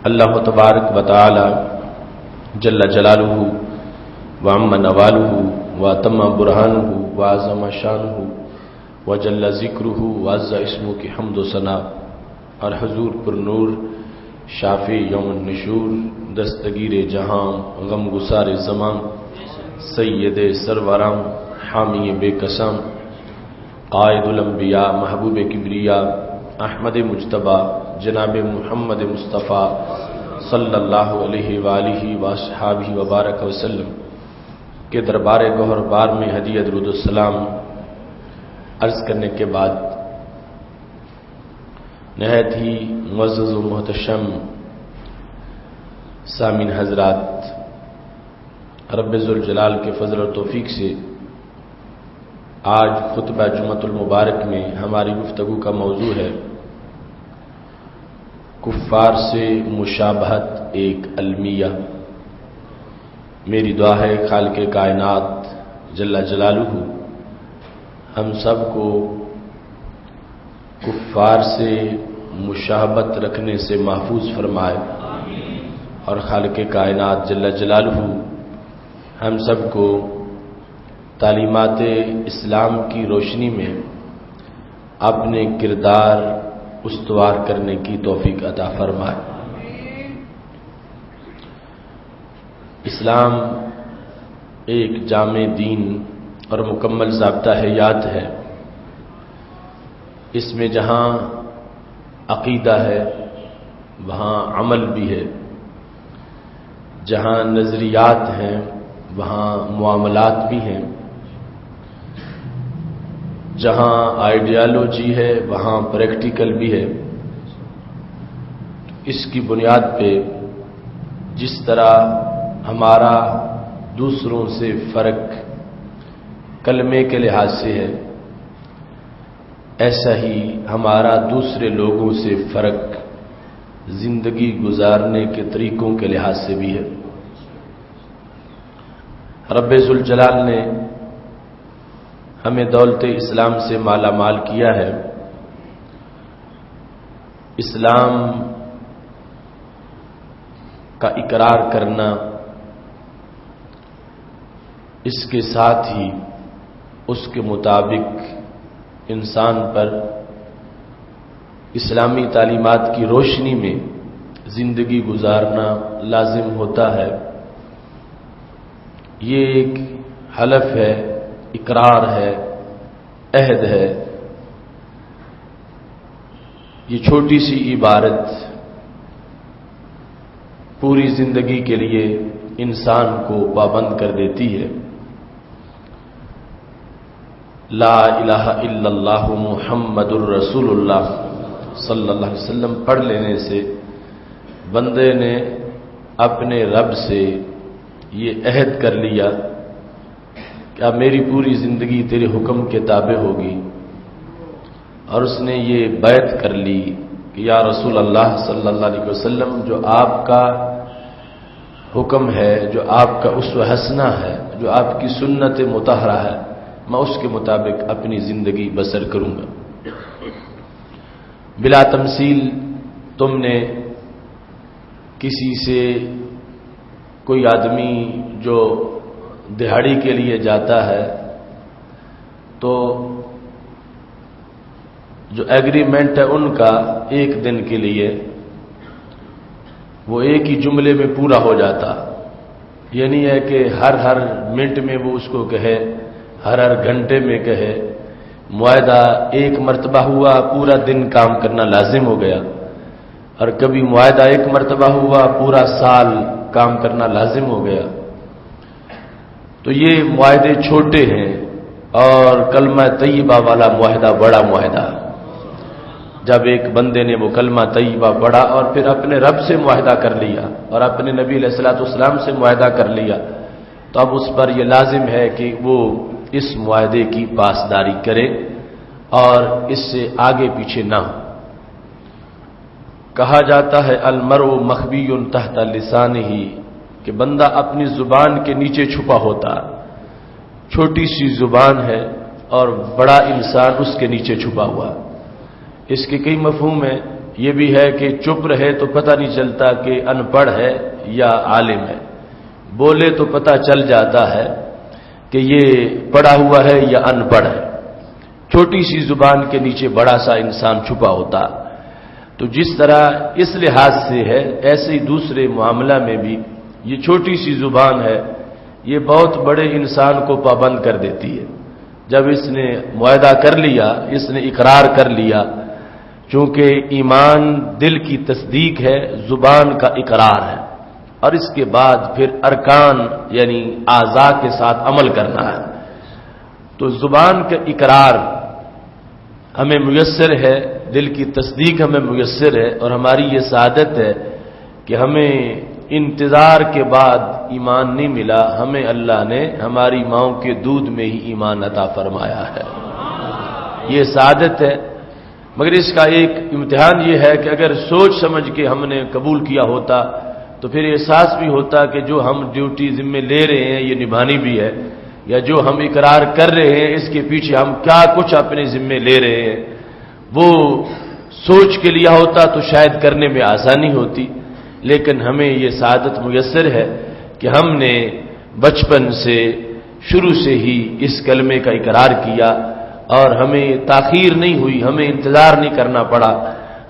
اللہ تبارک و تعالی جل جلالہ وعم نوالہ واتم برہانہ وعظم شانہ وجل ذکرہ وعز اسمہ کی حمد و ثنا اور حضور پر نور شافی یوم النشور دستگیر جہاں غم گسار زمان سید سرورام حامی بے قسم قائد الانبیاء محبوب کبریا احمد مجتبی جناب محمد مصطفیٰ صلی اللہ علیہ وآلہ وصحابہ وبارک وسلم کے دربار گوہر بار میں ہدیہ درود السلام عرض کرنے کے بعد نہایت ہی معزز و محتشم سامعین حضرات، رب ذوالجلال کے فضل و توفیق سے آج خطبہ جمعۃ المبارک میں ہماری گفتگو کا موضوع ہے کفار سے مشابہت ایک المیہ۔ میری دعا ہے خالق کائنات جل جلالہ ہم سب کو کفار سے مشابہت رکھنے سے محفوظ فرمائے، اور خالق کائنات جل جلالہ ہم سب کو تعلیمات اسلام کی روشنی میں اپنے کردار استوار کرنے کی توفیق عطا فرمائے۔ اسلام ایک جامع دین اور مکمل ضابطہ حیات ہے۔ اس میں جہاں عقیدہ ہے وہاں عمل بھی ہے، جہاں نظریات ہیں وہاں معاملات بھی ہیں، جہاں آئیڈیالوجی ہے وہاں پریکٹیکل بھی ہے۔ اس کی بنیاد پہ جس طرح ہمارا دوسروں سے فرق کلمے کے لحاظ سے ہے، ایسا ہی ہمارا دوسرے لوگوں سے فرق زندگی گزارنے کے طریقوں کے لحاظ سے بھی ہے۔ رب ذوالجلال نے ہمیں دولت اسلام سے مالا مال کیا ہے۔ اسلام کا اقرار کرنا، اس کے ساتھ ہی اس کے مطابق انسان پر اسلامی تعلیمات کی روشنی میں زندگی گزارنا لازم ہوتا ہے۔ یہ ایک حلف ہے، اقرار ہے، عہد ہے۔ یہ چھوٹی سی عبارت پوری زندگی کے لیے انسان کو پابند کر دیتی ہے۔ لا الہ الا اللہ محمد الرسول اللہ صلی اللہ علیہ وسلم پڑھ لینے سے بندے نے اپنے رب سے یہ عہد کر لیا کہ اب میری پوری زندگی تیرے حکم کے تابع ہوگی، اور اس نے یہ بیعت کر لی کہ یا رسول اللہ صلی اللہ علیہ وسلم، جو آپ کا حکم ہے، جو آپ کا اسوہ حسنہ ہے، جو آپ کی سنت مطہرہ ہے، میں اس کے مطابق اپنی زندگی بسر کروں گا۔ بلا تمثیل تم نے کسی سے، کوئی آدمی جو دہاڑی کے لیے جاتا ہے تو جو ایگریمنٹ ہے ان کا ایک دن کے لیے وہ ایک ہی جملے میں پورا ہو جاتا، یہ نہیں ہے کہ ہر منٹ میں وہ اس کو کہے، ہر گھنٹے میں کہے۔ معاہدہ ایک مرتبہ ہوا پورا دن کام کرنا لازم ہو گیا، اور کبھی معاہدہ ایک مرتبہ ہوا پورا سال کام کرنا لازم ہو گیا۔ تو یہ معاہدے چھوٹے ہیں، اور کلمہ طیبہ والا معاہدہ بڑا معاہدہ۔ جب ایک بندے نے وہ کلمہ طیبہ پڑھا اور پھر اپنے رب سے معاہدہ کر لیا اور اپنے نبی علیہ الصلوۃ والسلام سے معاہدہ کر لیا، تو اب اس پر یہ لازم ہے کہ وہ اس معاہدے کی پاسداری کرے اور اس سے آگے پیچھے نہ ہو۔ کہا جاتا ہے المرء مخبی تحت لسانہ، کہ بندہ اپنی زبان کے نیچے چھپا ہوتا، چھوٹی سی زبان ہے اور بڑا انسان اس کے نیچے چھپا ہوا۔ اس کے کئی مفہوم ہیں، یہ بھی ہے کہ چپ رہے تو پتہ نہیں چلتا کہ ان پڑھ ہے یا عالم ہے، بولے تو پتہ چل جاتا ہے کہ یہ پڑھا ہوا ہے یا ان پڑھ ہے۔ چھوٹی سی زبان کے نیچے بڑا سا انسان چھپا ہوتا، تو جس طرح اس لحاظ سے ہے ایسے ہی دوسرے معاملہ میں بھی یہ چھوٹی سی زبان ہے، یہ بہت بڑے انسان کو پابند کر دیتی ہے۔ جب اس نے معاہدہ کر لیا، اس نے اقرار کر لیا، چونکہ ایمان دل کی تصدیق ہے، زبان کا اقرار ہے، اور اس کے بعد پھر ارکان یعنی اعضاء کے ساتھ عمل کرنا ہے۔ تو زبان کا اقرار ہمیں میسر ہے، دل کی تصدیق ہمیں میسر ہے، اور ہماری یہ سعادت ہے کہ ہمیں انتظار کے بعد ایمان نہیں ملا، ہمیں اللہ نے ہماری ماؤں کے دودھ میں ہی ایمان عطا فرمایا ہے، یہ سعادت ہے۔ مگر اس کا ایک امتحان یہ ہے کہ اگر سوچ سمجھ کے ہم نے قبول کیا ہوتا تو پھر احساس بھی ہوتا کہ جو ہم ڈیوٹی ذمہ لے رہے ہیں یہ نبھانی بھی ہے، یا جو ہم اقرار کر رہے ہیں اس کے پیچھے ہم کیا کچھ اپنے ذمہ لے رہے ہیں، وہ سوچ کے لیا ہوتا تو شاید کرنے میں آسانی ہوتی۔ لیکن ہمیں یہ سعادت میسر ہے کہ ہم نے بچپن سے شروع سے ہی اس کلمے کا اقرار کیا، اور ہمیں تاخیر نہیں ہوئی، ہمیں انتظار نہیں کرنا پڑا،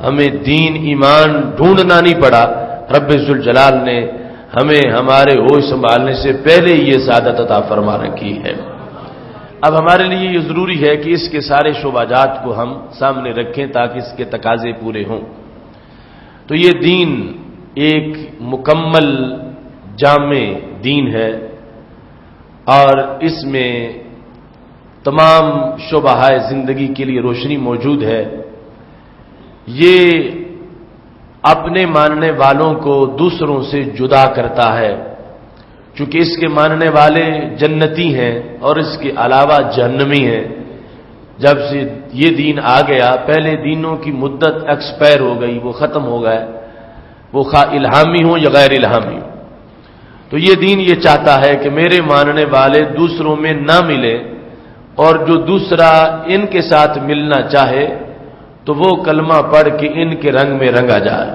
ہمیں دین ایمان ڈھونڈنا نہیں پڑا، رب ذوالجلال نے ہمیں ہمارے ہوش سنبھالنے سے پہلے یہ سعادت عطا فرما رکھی ہے۔ اب ہمارے لیے یہ ضروری ہے کہ اس کے سارے شعبات کو ہم سامنے رکھیں تاکہ اس کے تقاضے پورے ہوں۔ تو یہ دین ایک مکمل جامع دین ہے، اور اس میں تمام شعبہ زندگی کے لیے روشنی موجود ہے۔ یہ اپنے ماننے والوں کو دوسروں سے جدا کرتا ہے، چونکہ اس کے ماننے والے جنتی ہیں اور اس کے علاوہ جہنمی ہیں۔ جب سے یہ دین آ گیا، پہلے دینوں کی مدت ایکسپائر ہو گئی، وہ ختم ہو گئے، وہ خواہ الہامی ہوں یا غیر الہامی ہوں۔ تو یہ دین یہ چاہتا ہے کہ میرے ماننے والے دوسروں میں نہ ملے، اور جو دوسرا ان کے ساتھ ملنا چاہے تو وہ کلمہ پڑھ کے ان کے رنگ میں رنگا جائے،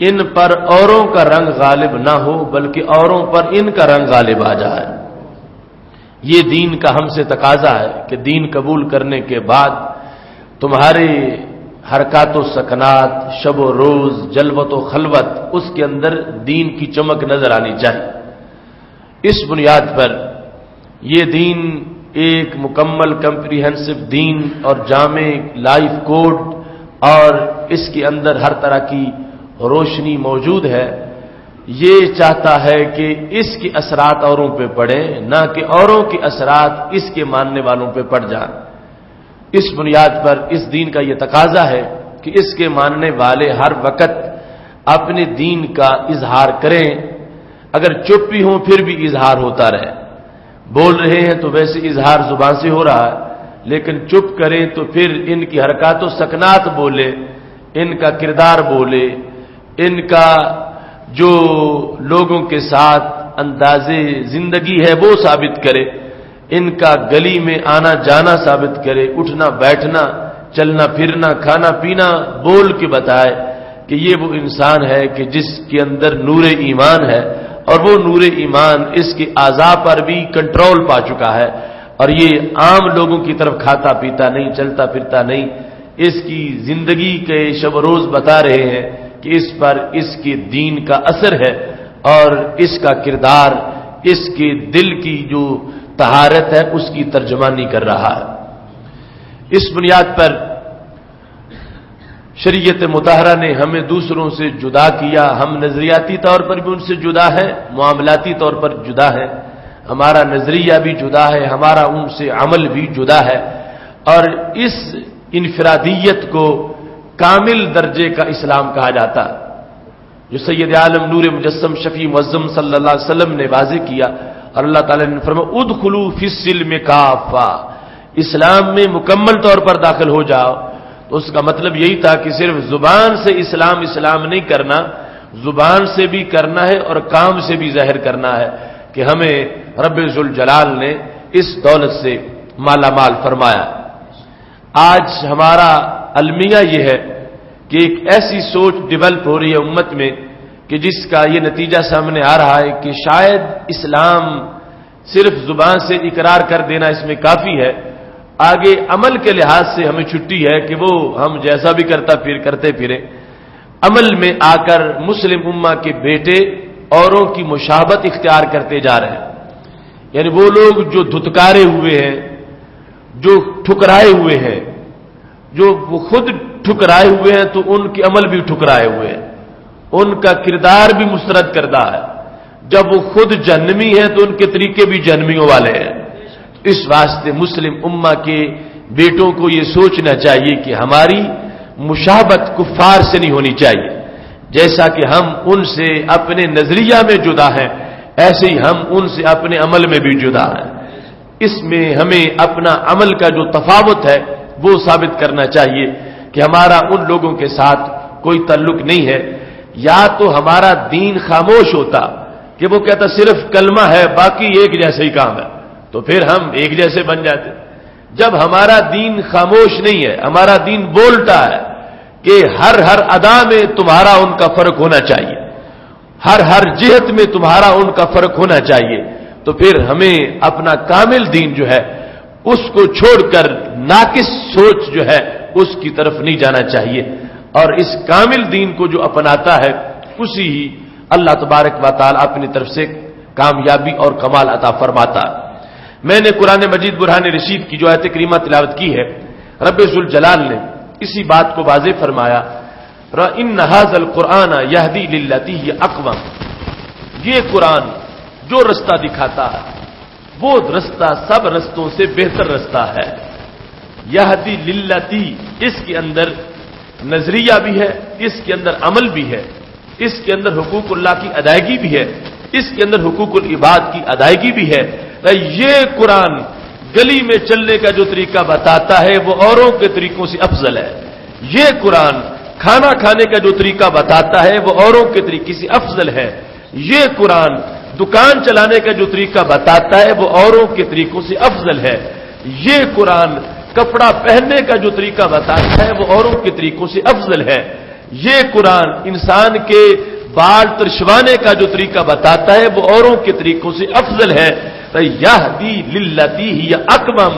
ان پر اوروں کا رنگ غالب نہ ہو بلکہ اوروں پر ان کا رنگ غالب آ جائے۔ یہ دین کا ہم سے تقاضا ہے کہ دین قبول کرنے کے بعد تمہارے حرکات و سکنات، شب و روز، جلوت و خلوت، اس کے اندر دین کی چمک نظر آنی چاہیے۔ اس بنیاد پر یہ دین ایک مکمل کمپریہنسو دین اور جامع لائف کوڈ، اور اس کے اندر ہر طرح کی روشنی موجود ہے۔ یہ چاہتا ہے کہ اس کے اثرات اوروں پہ پڑیں، نہ کہ اوروں کے اثرات اس کے ماننے والوں پہ پڑ جائیں۔ اس بنیاد پر اس دین کا یہ تقاضا ہے کہ اس کے ماننے والے ہر وقت اپنے دین کا اظہار کریں، اگر چپ بھی ہوں پھر بھی اظہار ہوتا رہے۔ بول رہے ہیں تو ویسے اظہار زبان سے ہو رہا ہے، لیکن چپ کریں تو پھر ان کی حرکات و سکنات بولے، ان کا کردار بولے، ان کا جو لوگوں کے ساتھ انداز زندگی ہے وہ ثابت کرے، ان کا گلی میں آنا جانا ثابت کرے، اٹھنا بیٹھنا، چلنا پھرنا، کھانا پینا بول کے بتائے کہ یہ وہ انسان ہے کہ جس کے اندر نور ایمان ہے، اور وہ نور ایمان اس کے اعضاء پر بھی کنٹرول پا چکا ہے، اور یہ عام لوگوں کی طرف کھاتا پیتا نہیں، چلتا پھرتا نہیں، اس کی زندگی کے شب روز بتا رہے ہیں کہ اس پر اس کے دین کا اثر ہے، اور اس کا کردار اس کے دل کی جو طہارت ہے اس کی ترجمانی کر رہا ہے۔ اس بنیاد پر شریعت مطہرہ نے ہمیں دوسروں سے جدا کیا، ہم نظریاتی طور پر بھی ان سے جدا ہیں، معاملاتی طور پر جدا ہیں، ہمارا نظریہ بھی جدا ہے، ہمارا ان سے عمل بھی جدا ہے، اور اس انفرادیت کو کامل درجے کا اسلام کہا جاتا ہے، جو سید عالم نور مجسم شفیع معظم صلی اللہ علیہ وسلم نے واضح کیا، اور اللہ تعالیٰ نے فرمایا ادخلوا فی السلم کافہ، اسلام میں مکمل طور پر داخل ہو جاؤ۔ تو اس کا مطلب یہی تھا کہ صرف زبان سے اسلام نہیں کرنا، زبان سے بھی کرنا ہے اور کام سے بھی ظاہر کرنا ہے کہ ہمیں رب ذوالجلال نے اس دولت سے مالا مال فرمایا۔ آج ہمارا المیہ یہ ہے کہ ایک ایسی سوچ ڈیولپ ہو رہی ہے امت میں کہ جس کا یہ نتیجہ سامنے آ رہا ہے کہ شاید اسلام صرف زبان سے اقرار کر دینا اس میں کافی ہے، آگے عمل کے لحاظ سے ہمیں چھٹی ہے کہ وہ ہم جیسا بھی کرتے پھریں۔ عمل میں آ کر مسلم امہ کے بیٹے اوروں کی مشابہت اختیار کرتے جا رہے ہیں، یعنی وہ لوگ جو دھتکارے ہوئے ہیں، جو ٹھکرائے ہوئے ہیں، جو وہ خود ٹھکرائے ہوئے ہیں تو ان کے عمل بھی ٹھکرائے ہوئے ہیں، ان کا کردار بھی مسترد کردہ ہے۔ جب وہ خود جہنمی ہیں تو ان کے طریقے بھی جہنمیوں والے ہیں۔ اس واسطے مسلم امہ کے بیٹوں کو یہ سوچنا چاہیے کہ ہماری مشابہت کفار سے نہیں ہونی چاہیے، جیسا کہ ہم ان سے اپنے نظریہ میں جدا ہیں ایسے ہی ہم ان سے اپنے عمل میں بھی جدا ہیں۔ اس میں ہمیں اپنا عمل کا جو تفاوت ہے وہ ثابت کرنا چاہیے کہ ہمارا ان لوگوں کے ساتھ کوئی تعلق نہیں ہے۔ یا تو ہمارا دین خاموش ہوتا کہ وہ کہتا صرف کلمہ ہے باقی ایک جیسے ہی کام ہے، تو پھر ہم ایک جیسے بن جاتے۔ جب ہمارا دین خاموش نہیں ہے، ہمارا دین بولتا ہے کہ ہر ادا میں تمہارا ان کا فرق ہونا چاہیے، ہر جہت میں تمہارا ان کا فرق ہونا چاہیے، تو پھر ہمیں اپنا کامل دین جو ہے اس کو چھوڑ کر ناقص سوچ جو ہے اس کی طرف نہیں جانا چاہیے۔ اور اس کامل دین کو جو اپناتا ہے اسی ہی اللہ تبارک و تعالی اپنی طرف سے کامیابی اور کمال عطا فرماتا ہے۔ میں نے قرآن مجید برہان رشید کی جو آیت کریمہ تلاوت کی ہے، رب ذوالجلال نے اسی بات کو واضح فرمایا، إِنَّ هَذَا الْقُرْآنَ يَهْدِي لِلَّتِي هِيَ أَقْوَمُ، یہ قرآن جو رستہ دکھاتا ہے وہ رستہ سب رستوں سے بہتر رستہ ہے۔ یہدی للتی، اس کے اندر نظریہ بھی ہے، اس کے اندر عمل بھی ہے، اس کے اندر حقوق اللہ کی ادائیگی بھی ہے، اس کے اندر حقوق العباد کی ادائیگی بھی ہے۔ یہ قرآن گلی میں چلنے کا جو طریقہ بتاتا ہے وہ اوروں کے طریقوں سے افضل ہے۔ یہ قرآن کھانا کھانے کا جو طریقہ بتاتا ہے وہ اوروں کے طریقے سے افضل ہے۔ یہ قرآن دکان چلانے کا جو طریقہ بتاتا ہے وہ اوروں کے طریقوں سے افضل ہے۔ یہ قرآن کپڑا پہننے کا جو طریقہ بتاتا ہے وہ اوروں کے طریقوں سے افضل ہے۔ یہ قرآن انسان کے بال ترشوانے کا جو طریقہ بتاتا ہے وہ اوروں کے طریقوں سے افضل ہے۔ یہدی للتی ہی اقوم،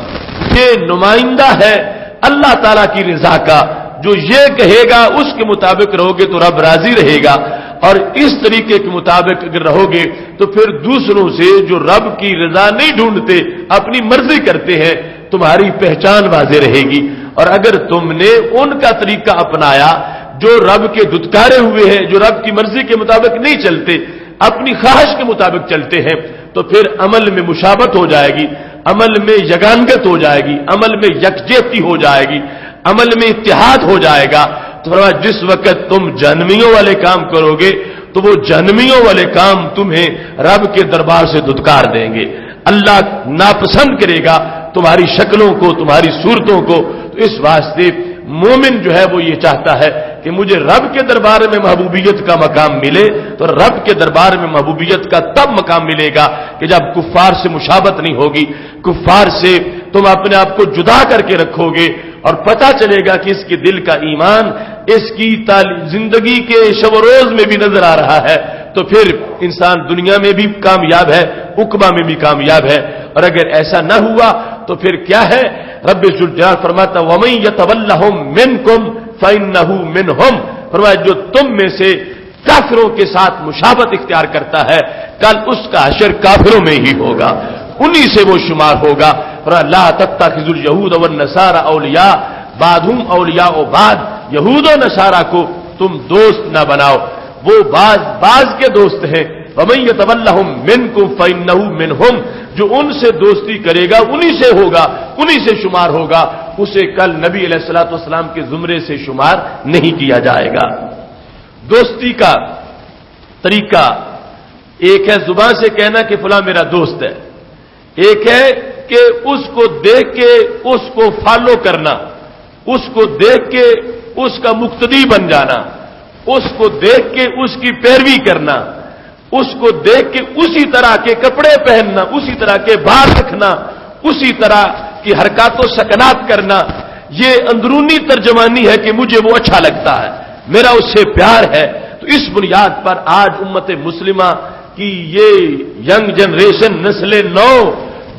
یہ نمائندہ ہے اللہ تعالی کی رضا کا، جو یہ کہے گا اس کے مطابق رہو گے تو رب راضی رہے گا، اور اس طریقے کے مطابق اگر رہو گے تو پھر دوسروں سے جو رب کی رضا نہیں ڈھونڈتے اپنی مرضی کرتے ہیں تمہاری پہچان واضح رہے گی۔ اور اگر تم نے ان کا طریقہ اپنایا جو رب کے دھتکارے ہوئے ہیں، جو رب کی مرضی کے مطابق نہیں چلتے، اپنی خواہش کے مطابق چلتے ہیں، تو پھر عمل میں مشابہت ہو جائے گی، عمل میں یگانگت ہو جائے گی، عمل میں یکجہتی ہو جائے گی، عمل میں اتحاد ہو جائے گا۔ تو جس وقت تم جہنمیوں والے کام کرو گے تو وہ جہنمیوں والے کام تمہیں رب کے دربار سے دھتکار دیں گے، اللہ ناپسند کرے گا تمہاری شکلوں کو، تمہاری صورتوں کو۔ تو اس واسطے مومن جو ہے وہ یہ چاہتا ہے کہ مجھے رب کے دربار میں محبوبیت کا مقام ملے، تو رب کے دربار میں محبوبیت کا تب مقام ملے گا کہ جب کفار سے مشابہت نہیں ہوگی، کفار سے تم اپنے آپ کو جدا کر کے رکھو گے، اور پتہ چلے گا کہ اس کے دل کا ایمان اس کی زندگی کے شب و روز میں بھی نظر آ رہا ہے، تو پھر انسان دنیا میں بھی کامیاب ہے، عقبہ میں بھی کامیاب ہے۔ اور اگر ایسا نہ ہوا تو پھر کیا ہے؟ رب ذوالجلال فرماتا وَمَن يَتَوَلَّهُم مِّنكُمْ فَإِنَّهُ مِنْهُمْ، فرمایا جو تم میں سے کافروں کے ساتھ مشابہت اختیار کرتا ہے کل اس کا حشر کافروں میں ہی ہوگا، انہی سے وہ شمار ہوگا۔ لا تتخذوا اليهود والنصارى اولیاء بعضهم اولیاء بعض، یہود و نصارہ کو تم دوست نہ بناؤ، وہ بعض کے دوست ہیں۔ وَمَن يَتَوَلَّهُم مِّنكُمْ فَإِنَّهُ مِنْهُمْ، جو ان سے دوستی کرے گا انہی سے ہوگا، انہی سے شمار ہوگا، اسے کل نبی علیہ الصلوۃ والسلام کے زمرے سے شمار نہیں کیا جائے گا۔ دوستی کا طریقہ ایک ہے زبان سے کہنا کہ فلاں میرا دوست ہے، ایک ہے کہ اس کو دیکھ کے اس کو فالو کرنا، اس کو دیکھ کے اس کا مقتدی بن جانا، اس کو دیکھ کے اس کی پیروی کرنا، اس کو دیکھ کے اسی طرح کے کپڑے پہننا، اسی طرح کے بال رکھنا، اسی طرح کی حرکات و سکنات کرنا۔ یہ اندرونی ترجمانی ہے کہ مجھے وہ اچھا لگتا ہے، میرا اس سے پیار ہے۔ تو اس بنیاد پر آج امت مسلمہ کی یہ ینگ جنریشن، نسل نو،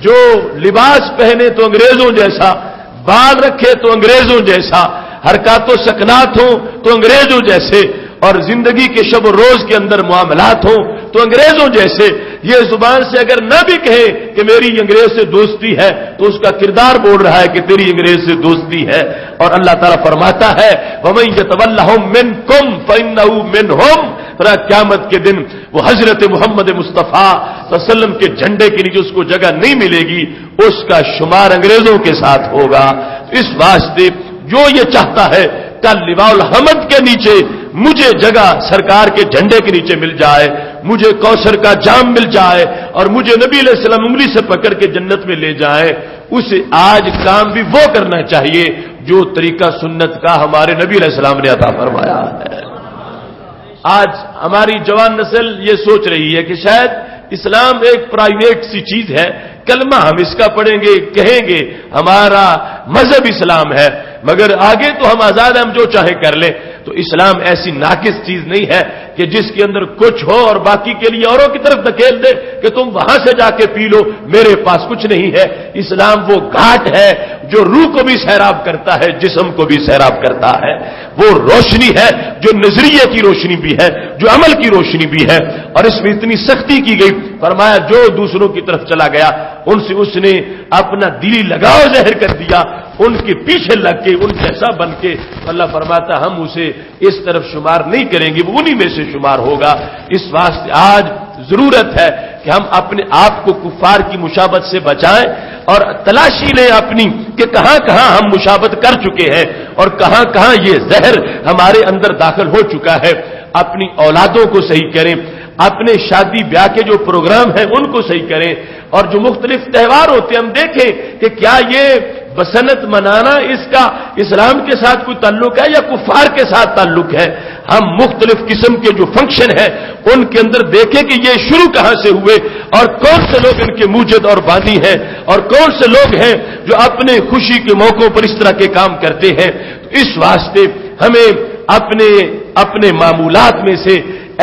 جو لباس پہنے تو انگریزوں جیسا، بال رکھے تو انگریزوں جیسا، حرکات و سکنات ہوں تو انگریزوں جیسے، اور زندگی کے شب و روز کے اندر معاملات ہوں تو انگریزوں جیسے، یہ زبان سے اگر نہ بھی کہے کہ میری انگریز سے دوستی ہے تو اس کا کردار بول رہا ہے کہ تیری انگریز سے دوستی ہے۔ اور اللہ تعالیٰ فرماتا ہے وَمَن يَتَوَلَّهُم مِّنكُمْ فَإِنَّهُ مِنْهُمْ، قیامت کے دن وہ حضرت محمد مصطفیٰ صلی اللہ علیہ وسلم کے جھنڈے کے نیچے اس کو جگہ نہیں ملے گی، اس کا شمار انگریزوں کے ساتھ ہوگا۔ اس واسطے جو یہ چاہتا ہے کل لواء الحمد کے نیچے مجھے جگہ سرکار کے جھنڈے کے نیچے مل جائے، مجھے کوثر کا جام مل جائے اور مجھے نبی علیہ السلام انگلی سے پکڑ کے جنت میں لے جائے، اسے آج کام بھی وہ کرنا چاہیے جو طریقہ سنت کا ہمارے نبی علیہ السلام نے عطا فرمایا ہے۔ آج ہماری جوان نسل یہ سوچ رہی ہے کہ شاید اسلام ایک پرائیویٹ سی چیز ہے، کلمہ ہم اس کا پڑھیں گے، کہیں گے ہمارا مذہب اسلام ہے، مگر آگے تو ہم آزاد ہیں، ہم جو چاہے کر لیں۔ تو اسلام ایسی ناقص چیز نہیں ہے کہ جس کے اندر کچھ ہو اور باقی کے لیے اوروں کی طرف دھکیل دے کہ تم وہاں سے جا کے پی لو، میرے پاس کچھ نہیں ہے۔ اسلام وہ گھاٹ ہے جو روح کو بھی سیراب کرتا ہے، جسم کو بھی سیراب کرتا ہے، وہ روشنی ہے جو نظریے کی روشنی بھی ہے، جو عمل کی روشنی بھی ہے، اور اس میں اتنی سختی کی گئی، فرمایا جو دوسروں کی طرف چلا گیا ان سے اس نے اپنا دلی لگاؤ ظاہر کر دیا، ان کے پیچھے لگ کے ان جیسا بن کے، اللہ فرماتا ہم اسے اس طرف شمار نہیں کریں گے، وہ انہی میں سے شمار ہوگا۔ اس واسطے آج ضرورت ہے کہ ہم اپنے آپ کو کفار کی مشابہت سے بچائیں اور تلاشی لیں اپنی کہ کہاں کہاں ہم مشابہت کر چکے ہیں اور کہاں کہاں یہ زہر ہمارے اندر داخل ہو چکا ہے۔ اپنی اولادوں کو صحیح کریں، اپنے شادی بیاہ کے جو پروگرام ہیں ان کو صحیح کریں، اور جو مختلف تہوار ہوتے ہیں ہم دیکھیں کہ کیا یہ بسنت منانا اس کا اسلام کے ساتھ کوئی تعلق ہے یا کفار کے ساتھ تعلق ہے۔ ہم مختلف قسم کے جو فنکشن ہیں ان کے اندر دیکھیں کہ یہ شروع کہاں سے ہوئے اور کون سے لوگ ان کے موجد اور بانی ہیں اور کون سے لوگ ہیں جو اپنے خوشی کے موقعوں پر اس طرح کے کام کرتے ہیں۔ تو اس واسطے ہمیں اپنے معمولات میں سے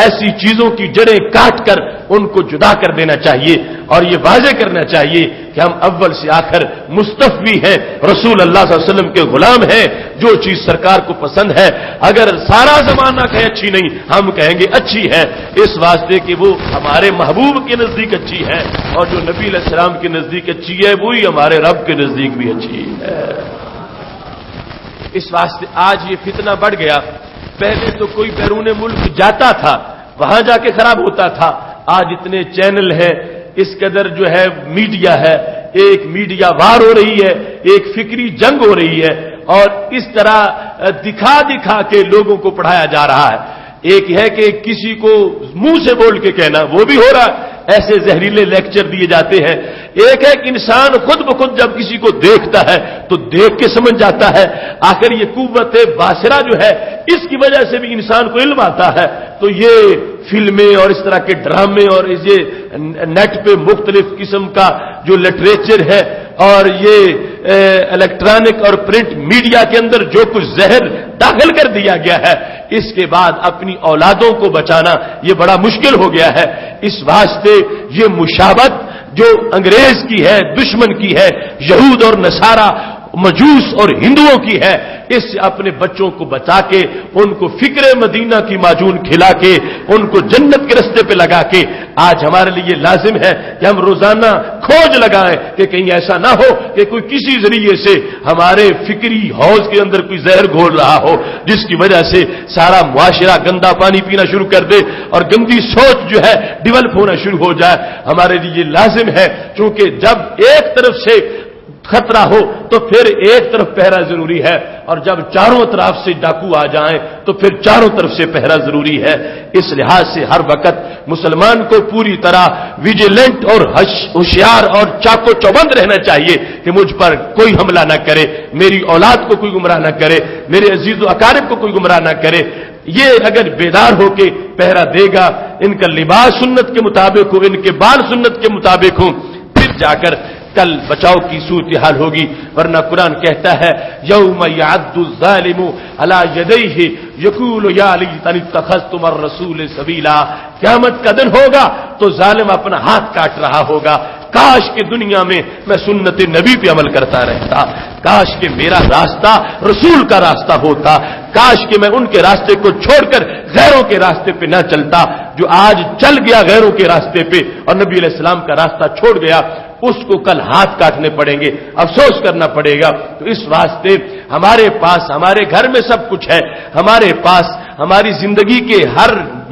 ایسی چیزوں کی جڑیں کاٹ کر ان کو جدا کر دینا چاہیے اور یہ واضح کرنا چاہیے کہ ہم اول سے آخر مستفی ہیں، رسول اللہ صلی اللہ علیہ وسلم کے غلام ہیں۔ جو چیز سرکار کو پسند ہے اگر سارا زمانہ کہے اچھی نہیں، ہم کہیں گے اچھی ہے، اس واسطے کہ وہ ہمارے محبوب کے نزدیک اچھی ہے، اور جو نبی علیہ السلام کے نزدیک اچھی ہے وہی ہمارے رب کے نزدیک بھی اچھی ہے۔ اس واسطے آج یہ فتنہ بڑھ گیا۔ پہلے تو کوئی بیرون ملک جاتا تھا وہاں جا کے خراب ہوتا تھا، آج اتنے چینل ہیں، اس قدر جو ہے میڈیا ہے، ایک میڈیا وار ہو رہی ہے، ایک فکری جنگ ہو رہی ہے، اور اس طرح دکھا دکھا کے لوگوں کو پڑھایا جا رہا ہے۔ ایک ہے کہ کسی کو منہ سے بول کے کہنا، وہ بھی ہو رہا ہے، ایسے زہریلے لیکچر دیے جاتے ہیں۔ ایک ہے کہ انسان خود بخود جب کسی کو دیکھتا ہے تو دیکھ کے سمجھ جاتا ہے۔ آخر یہ قوت باصرہ جو ہے اس کی وجہ سے بھی انسان کو علم آتا ہے۔ تو یہ فلمیں اور اس طرح کے ڈرامے اور یہ نیٹ پہ مختلف قسم کا جو لٹریچر ہے اور یہ الیکٹرانک اور پرنٹ میڈیا کے اندر جو کچھ زہر داخل کر دیا گیا ہے، اس کے بعد اپنی اولادوں کو بچانا یہ بڑا مشکل ہو گیا ہے۔ اس واسطے یہ مشابہت جو انگریز کی ہے، دشمن کی ہے، یہود اور نصارہ، مجوس اور ہندوؤں کی ہے، اس سے اپنے بچوں کو بچا کے ان کو فکر مدینہ کی معجون کھلا کے ان کو جنت کے رستے پہ لگا کے آج ہمارے لیے لازم ہے کہ ہم روزانہ کھوج لگائیں کہ کہیں ایسا نہ ہو کہ کوئی کسی ذریعے سے ہمارے فکری حوض کے اندر کوئی زہر گھول رہا ہو جس کی وجہ سے سارا معاشرہ گندا پانی پینا شروع کر دے اور گندی سوچ جو ہے ڈیولپ ہونا شروع ہو جائے۔ ہمارے لیے لازم ہے چونکہ جب ایک طرف سے خطرہ ہو تو پھر ایک طرف پہرا ضروری ہے، اور جب چاروں طرف سے ڈاکو آ جائیں تو پھر چاروں طرف سے پہرا ضروری ہے۔ اس لحاظ سے ہر وقت مسلمان کو پوری طرح ویجیلنٹ اور ہوشیار اور چاقو چوبند رہنا چاہیے کہ مجھ پر کوئی حملہ نہ کرے، میری اولاد کو کوئی گمراہ نہ کرے، میرے عزیز و اقارب کو کوئی گمراہ نہ کرے۔ یہ اگر بیدار ہو کے پہرا دے گا، ان کا لباس سنت کے مطابق ہو، ان کے بال سنت کے مطابق ہو، پھر جا کر کل بچاؤ کی صورتحال ہوگی۔ ورنہ قرآن کہتا ہے یوم یعض الظالم علی یدیہ یقول یا لیتنی اتخذت مع الرسول سبیلا، قیامت کا دن ہوگا تو ظالم اپنا ہاتھ کاٹ رہا ہوگا، کاش کہ دنیا میں میں سنت نبی پہ عمل کرتا رہتا، کاش کہ میرا راستہ رسول کا راستہ ہوتا، کاش کہ میں ان کے راستے کو چھوڑ کر غیروں کے راستے پہ نہ چلتا، جو آج چل گیا غیروں کے راستے پہ اور نبی علیہ السلام کا راستہ چھوڑ گیا، اس کو کل ہاتھ کاٹنے پڑیں گے، افسوس کرنا پڑے گا۔ تو اس واسطے ہمارے پاس ہمارے گھر میں سب کچھ ہے، ہمارے پاس ہماری زندگی کے ہر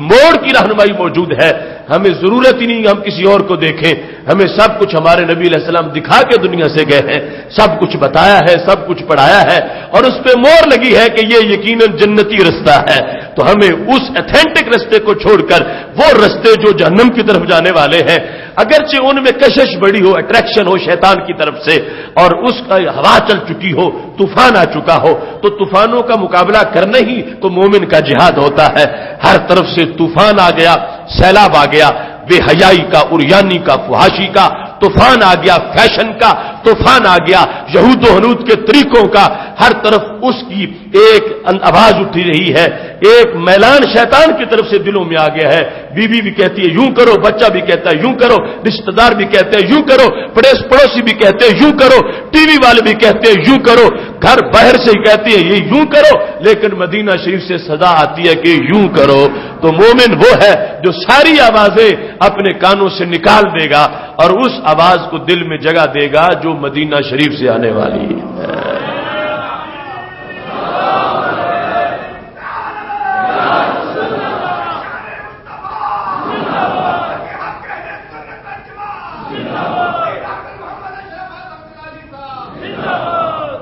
موڑ کی رہنمائی موجود ہے، ہمیں ضرورت ہی نہیں ہم کسی اور کو دیکھیں، ہمیں سب کچھ ہمارے نبی علیہ السلام دکھا کے دنیا سے گئے ہیں، سب کچھ بتایا ہے، سب کچھ پڑھایا ہے، اور اس پہ مور لگی ہے کہ یہ یقیناً جنتی رستہ ہے۔ تو ہمیں اس ایتھینٹک رستے کو چھوڑ کر وہ رستے جو جہنم کی طرف جانے والے ہیں، اگرچہ ان میں کشش بڑی ہو، اٹریکشن ہو شیطان کی طرف سے، اور اس کا ہوا چل چکی ہو، طوفان آ چکا ہو، تو طوفانوں کا مقابلہ کرنا ہی تو مومن کا جہاد ہوتا ہے۔ ہر طرف سے طوفان آ گیا، سیلاب آ گیا، بے حیائی کا، عریانی کا، فحاشی کا طوفان آ گیا، فیشن کا طوفان آ گیا، یہود و حنود کے طریقوں کا، ہر طرف اس کی ایک آواز اٹھی رہی ہے، ایک میلان شیطان کی طرف سے دلوں میں آ گیا ہے۔ بیوی بھی کہتی ہے یوں کرو، بچہ بھی کہتا ہے یوں کرو، رشتہ دار بھی کہتے ہیں یوں کرو، پڑوسی بھی کہتے ہیں یوں کرو، ٹی وی والے بھی کہتے ہیں یوں کرو، گھر باہر سے ہی کہتے ہیں یہ یوں کرو، لیکن مدینہ شریف سے صدا آتی ہے کہ یوں کرو۔ تو مومن وہ ہے جو ساری آوازیں اپنے کانوں سے نکال دے گا اور اس آواز کو دل میں جگہ دے گا جو مدینہ شریف سے آنے والی ہے۔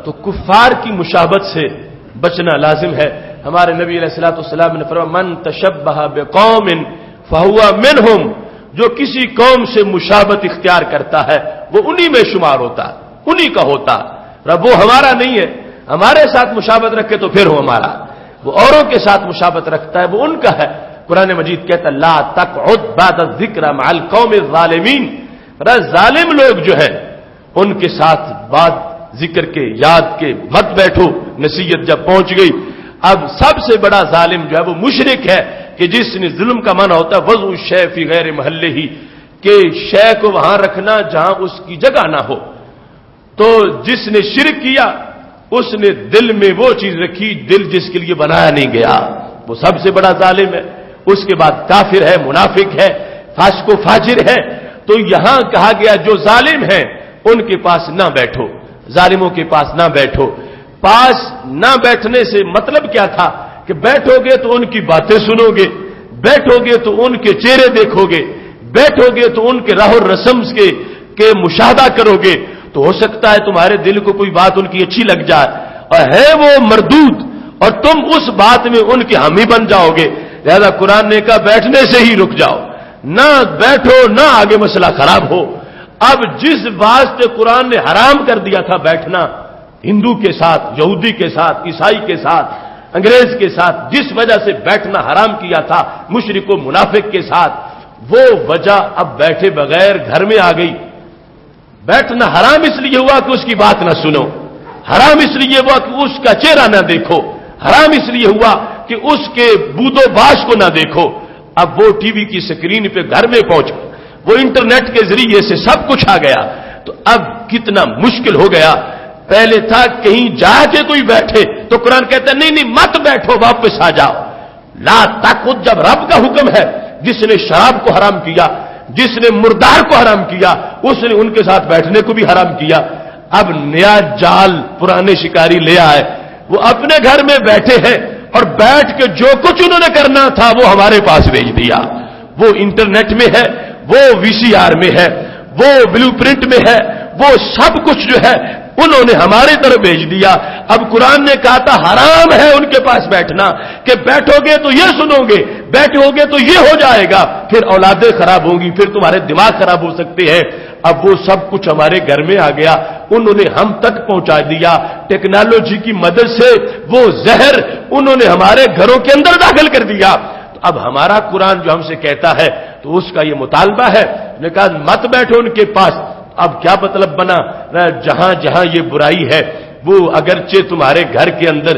تو کفار کی مشابہت سے بچنا لازم ہے۔ ہمارے نبی علیہ الصلوۃ والسلام نے فرمایا من تشبہ بقوم فہو منہم، جو کسی قوم سے مشابہت اختیار کرتا ہے وہ انہی میں شمار ہوتا، انہی کا ہوتا، رب وہ ہمارا نہیں ہے، ہمارے ساتھ مشابہت رکھے تو پھر وہ ہمارا، وہ اوروں کے ساتھ مشابہت رکھتا ہے وہ ان کا ہے۔ قرآن مجید کہتا ہے لا تقعد بعد الذکر مع القوم الظالمین، ظالم لوگ جو ہے ان کے ساتھ بعد ذکر کے یاد کے مت بیٹھو، نصیحت جب پہنچ گئی۔ اب سب سے بڑا ظالم جو ہے وہ مشرک ہے، کہ جس نے ظلم کا معنی ہوتا ہے وضع الشیء فی غیر محلہ ہی، کہ شے کو وہاں رکھنا جہاں اس کی جگہ نہ ہو۔ تو جس نے شرک کیا اس نے دل میں وہ چیز رکھی دل جس کے لیے بنایا نہیں گیا، وہ سب سے بڑا ظالم ہے۔ اس کے بعد کافر ہے، منافق ہے، فاسق و فاجر ہے۔ تو یہاں کہا گیا جو ظالم ہیں ان کے پاس نہ بیٹھو، ظالموں کے پاس نہ بیٹھو۔ پاس نہ بیٹھنے سے مطلب کیا تھا کہ بیٹھو گے تو ان کی باتیں سنو گے، بیٹھو گے تو ان کے چہرے دیکھو گے، بیٹھو گے تو ان کے راہ و رسم کے مشاہدہ کرو گے، تو ہو سکتا ہے تمہارے دل کو کوئی بات ان کی اچھی لگ جائے اور ہے وہ مردود، اور تم اس بات میں ان کے حامی بن جاؤ گے۔ لہذا قرآن نے کہا بیٹھنے سے ہی رک جاؤ، نہ بیٹھو نہ آگے مسئلہ خراب ہو۔ اب جس واسطے قرآن نے حرام کر دیا تھا بیٹھنا، ہندو کے ساتھ، یہودی کے ساتھ، عیسائی کے ساتھ، انگریز کے ساتھ، جس وجہ سے بیٹھنا حرام کیا تھا مشرک و منافق کے ساتھ، وہ وجہ اب بیٹھے بغیر گھر میں آ گئی۔ بیٹھنا حرام اس لیے ہوا کہ اس کی بات نہ سنو، حرام اس لیے ہوا کہ اس کا چہرہ نہ دیکھو، حرام اس لیے ہوا کہ اس کے بود و باش کو نہ دیکھو۔ اب وہ ٹی وی کی سکرین پہ گھر میں پہنچ گئے، وہ انٹرنیٹ کے ذریعے سے سب کچھ آ گیا، تو اب کتنا مشکل ہو گیا۔ پہلے تھا کہیں جا کے کوئی بیٹھے تو قرآن کہتا ہے نہیں نہیں مت بیٹھو، واپس آ جاؤ۔ لا تقعد جب رب کا حکم ہے، جس نے شراب کو حرام کیا، جس نے مردار کو حرام کیا، اس نے ان کے ساتھ بیٹھنے کو بھی حرام کیا۔ اب نیا جال پرانے شکاری لے آئے، وہ اپنے گھر میں بیٹھے ہیں اور بیٹھ کے جو کچھ انہوں نے کرنا تھا وہ ہمارے پاس بھیج دیا۔ وہ انٹرنیٹ میں ہے، وہ وی سی آر میں ہے، وہ بلو پرنٹ میں ہے، وہ سب کچھ جو ہے انہوں نے ہماری طرف بھیج دیا۔ اب قرآن نے کہا تھا حرام ہے ان کے پاس بیٹھنا، کہ بیٹھو گے تو یہ سنو گے، بیٹھو گے تو یہ ہو جائے گا، پھر اولادیں خراب ہوں گی، پھر تمہارے دماغ خراب ہو سکتے ہیں۔ اب وہ سب کچھ ہمارے گھر میں آ گیا، انہوں نے ہم تک پہنچا دیا۔ ٹیکنالوجی کی مدد سے وہ زہر انہوں نے ہمارے گھروں کے اندر داخل کر دیا۔ تو اب ہمارا قرآن جو ہم سے کہتا ہے تو اس کا یہ مطالبہ ہے، نے کہا مت بیٹھو ان کے پاس۔ اب کیا مطلب بنا؟ جہاں جہاں یہ برائی ہے وہ اگرچہ تمہارے گھر کے اندر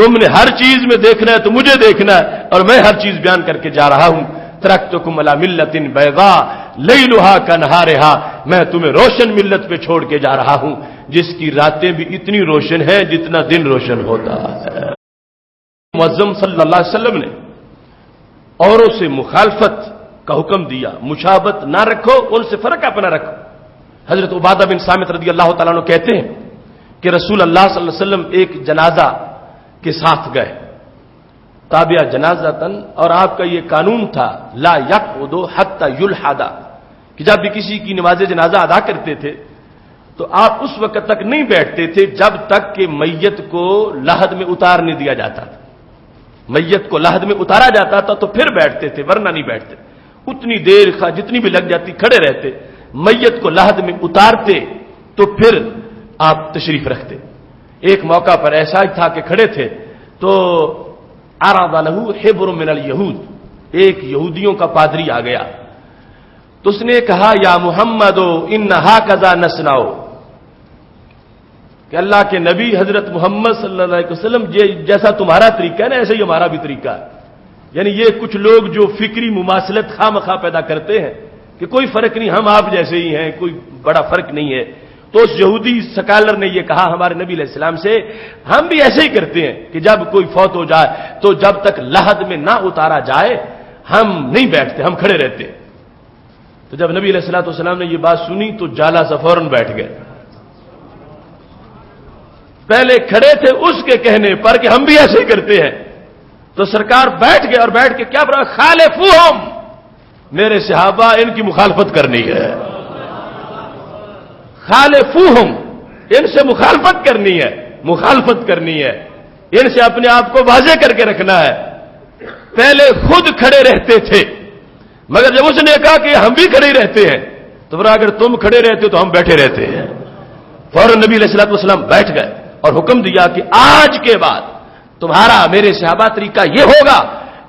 تم نے ہر چیز میں دیکھنا ہے تو مجھے دیکھنا ہے، اور میں ہر چیز بیان کر کے جا رہا ہوں۔ ترکتکم علی ملت بیضاء لیلھا کنہارھا، میں تمہیں روشن ملت پہ چھوڑ کے جا رہا ہوں جس کی راتیں بھی اتنی روشن ہیں جتنا دن روشن ہوتا ہے۔ معظم صلی اللہ علیہ وسلم نے اوروں سے مخالفت کا حکم دیا، مشابہت نہ رکھو، ان سے فرق اپنا رکھو۔ حضرت عبادہ بن صامت رضی اللہ تعالیٰ عنہ کہتے ہیں کہ رسول اللہ صلی اللہ علیہ وسلم ایک جنازہ کے ساتھ گئے، تابع جنازتن، اور آپ کا یہ قانون تھا لا یقعد حتی یلحد، کہ جب بھی کسی کی نماز جنازہ ادا کرتے تھے تو آپ اس وقت تک نہیں بیٹھتے تھے جب تک کہ میت کو لحد میں اتارنے دیا جاتا تھا۔ میت کو لحد میں اتارا جاتا تھا تو پھر بیٹھتے تھے، ورنہ نہیں بیٹھتے۔ اتنی دیر جتنی بھی لگ جاتی کھڑے رہتے، میت کو لحد میں اتارتے تو پھر آپ تشریف رکھتے۔ ایک موقع پر ایسا ہی تھا کہ کھڑے تھے تو عرض لہ حبر من الیہود، ایک یہودیوں کا پادری آ گیا تو اس نے کہا یا محمد ان ھکذا نصنع، کہ اللہ کے نبی حضرت محمد صلی اللہ علیہ وسلم جیسا تمہارا طریقہ ہے نا ایسا ہی ہمارا بھی طریقہ ہے۔ یعنی یہ کچھ لوگ جو فکری مماثلت خواہ مخواہ پیدا کرتے ہیں کہ کوئی فرق نہیں، ہم آپ جیسے ہی ہیں، کوئی بڑا فرق نہیں ہے، تو اس یہودی سکالر نے یہ کہا ہمارے نبی علیہ السلام سے، ہم بھی ایسے ہی کرتے ہیں کہ جب کوئی فوت ہو جائے تو جب تک لحد میں نہ اتارا جائے ہم نہیں بیٹھتے، ہم کھڑے رہتے ہیں۔ تو جب نبی علیہ الصلوۃ والسلام نے یہ بات سنی تو جالا سے فوراً بیٹھ گئے۔ پہلے کھڑے تھے اس کے کہنے پر کہ ہم بھی ایسے ہی کرتے ہیں، تو سرکار بیٹھ گئے اور بیٹھ کے کیا فرمایا، خالفوہم، میرے صحابہ ان کی مخالفت کرنی ہے، خالفوہم، ان سے مخالفت کرنی ہے، مخالفت کرنی ہے، ان سے اپنے آپ کو واضح کر کے رکھنا ہے۔ پہلے خود کھڑے رہتے تھے، مگر جب اس نے کہا کہ ہم بھی کھڑے رہتے ہیں تو پھر اگر تم کھڑے رہتے تو ہم بیٹھے رہتے ہیں۔ فوراً نبی علیہ الصلوۃ والسلام بیٹھ گئے اور حکم دیا کہ آج کے بعد تمہارا میرے صحابہ طریقہ یہ ہوگا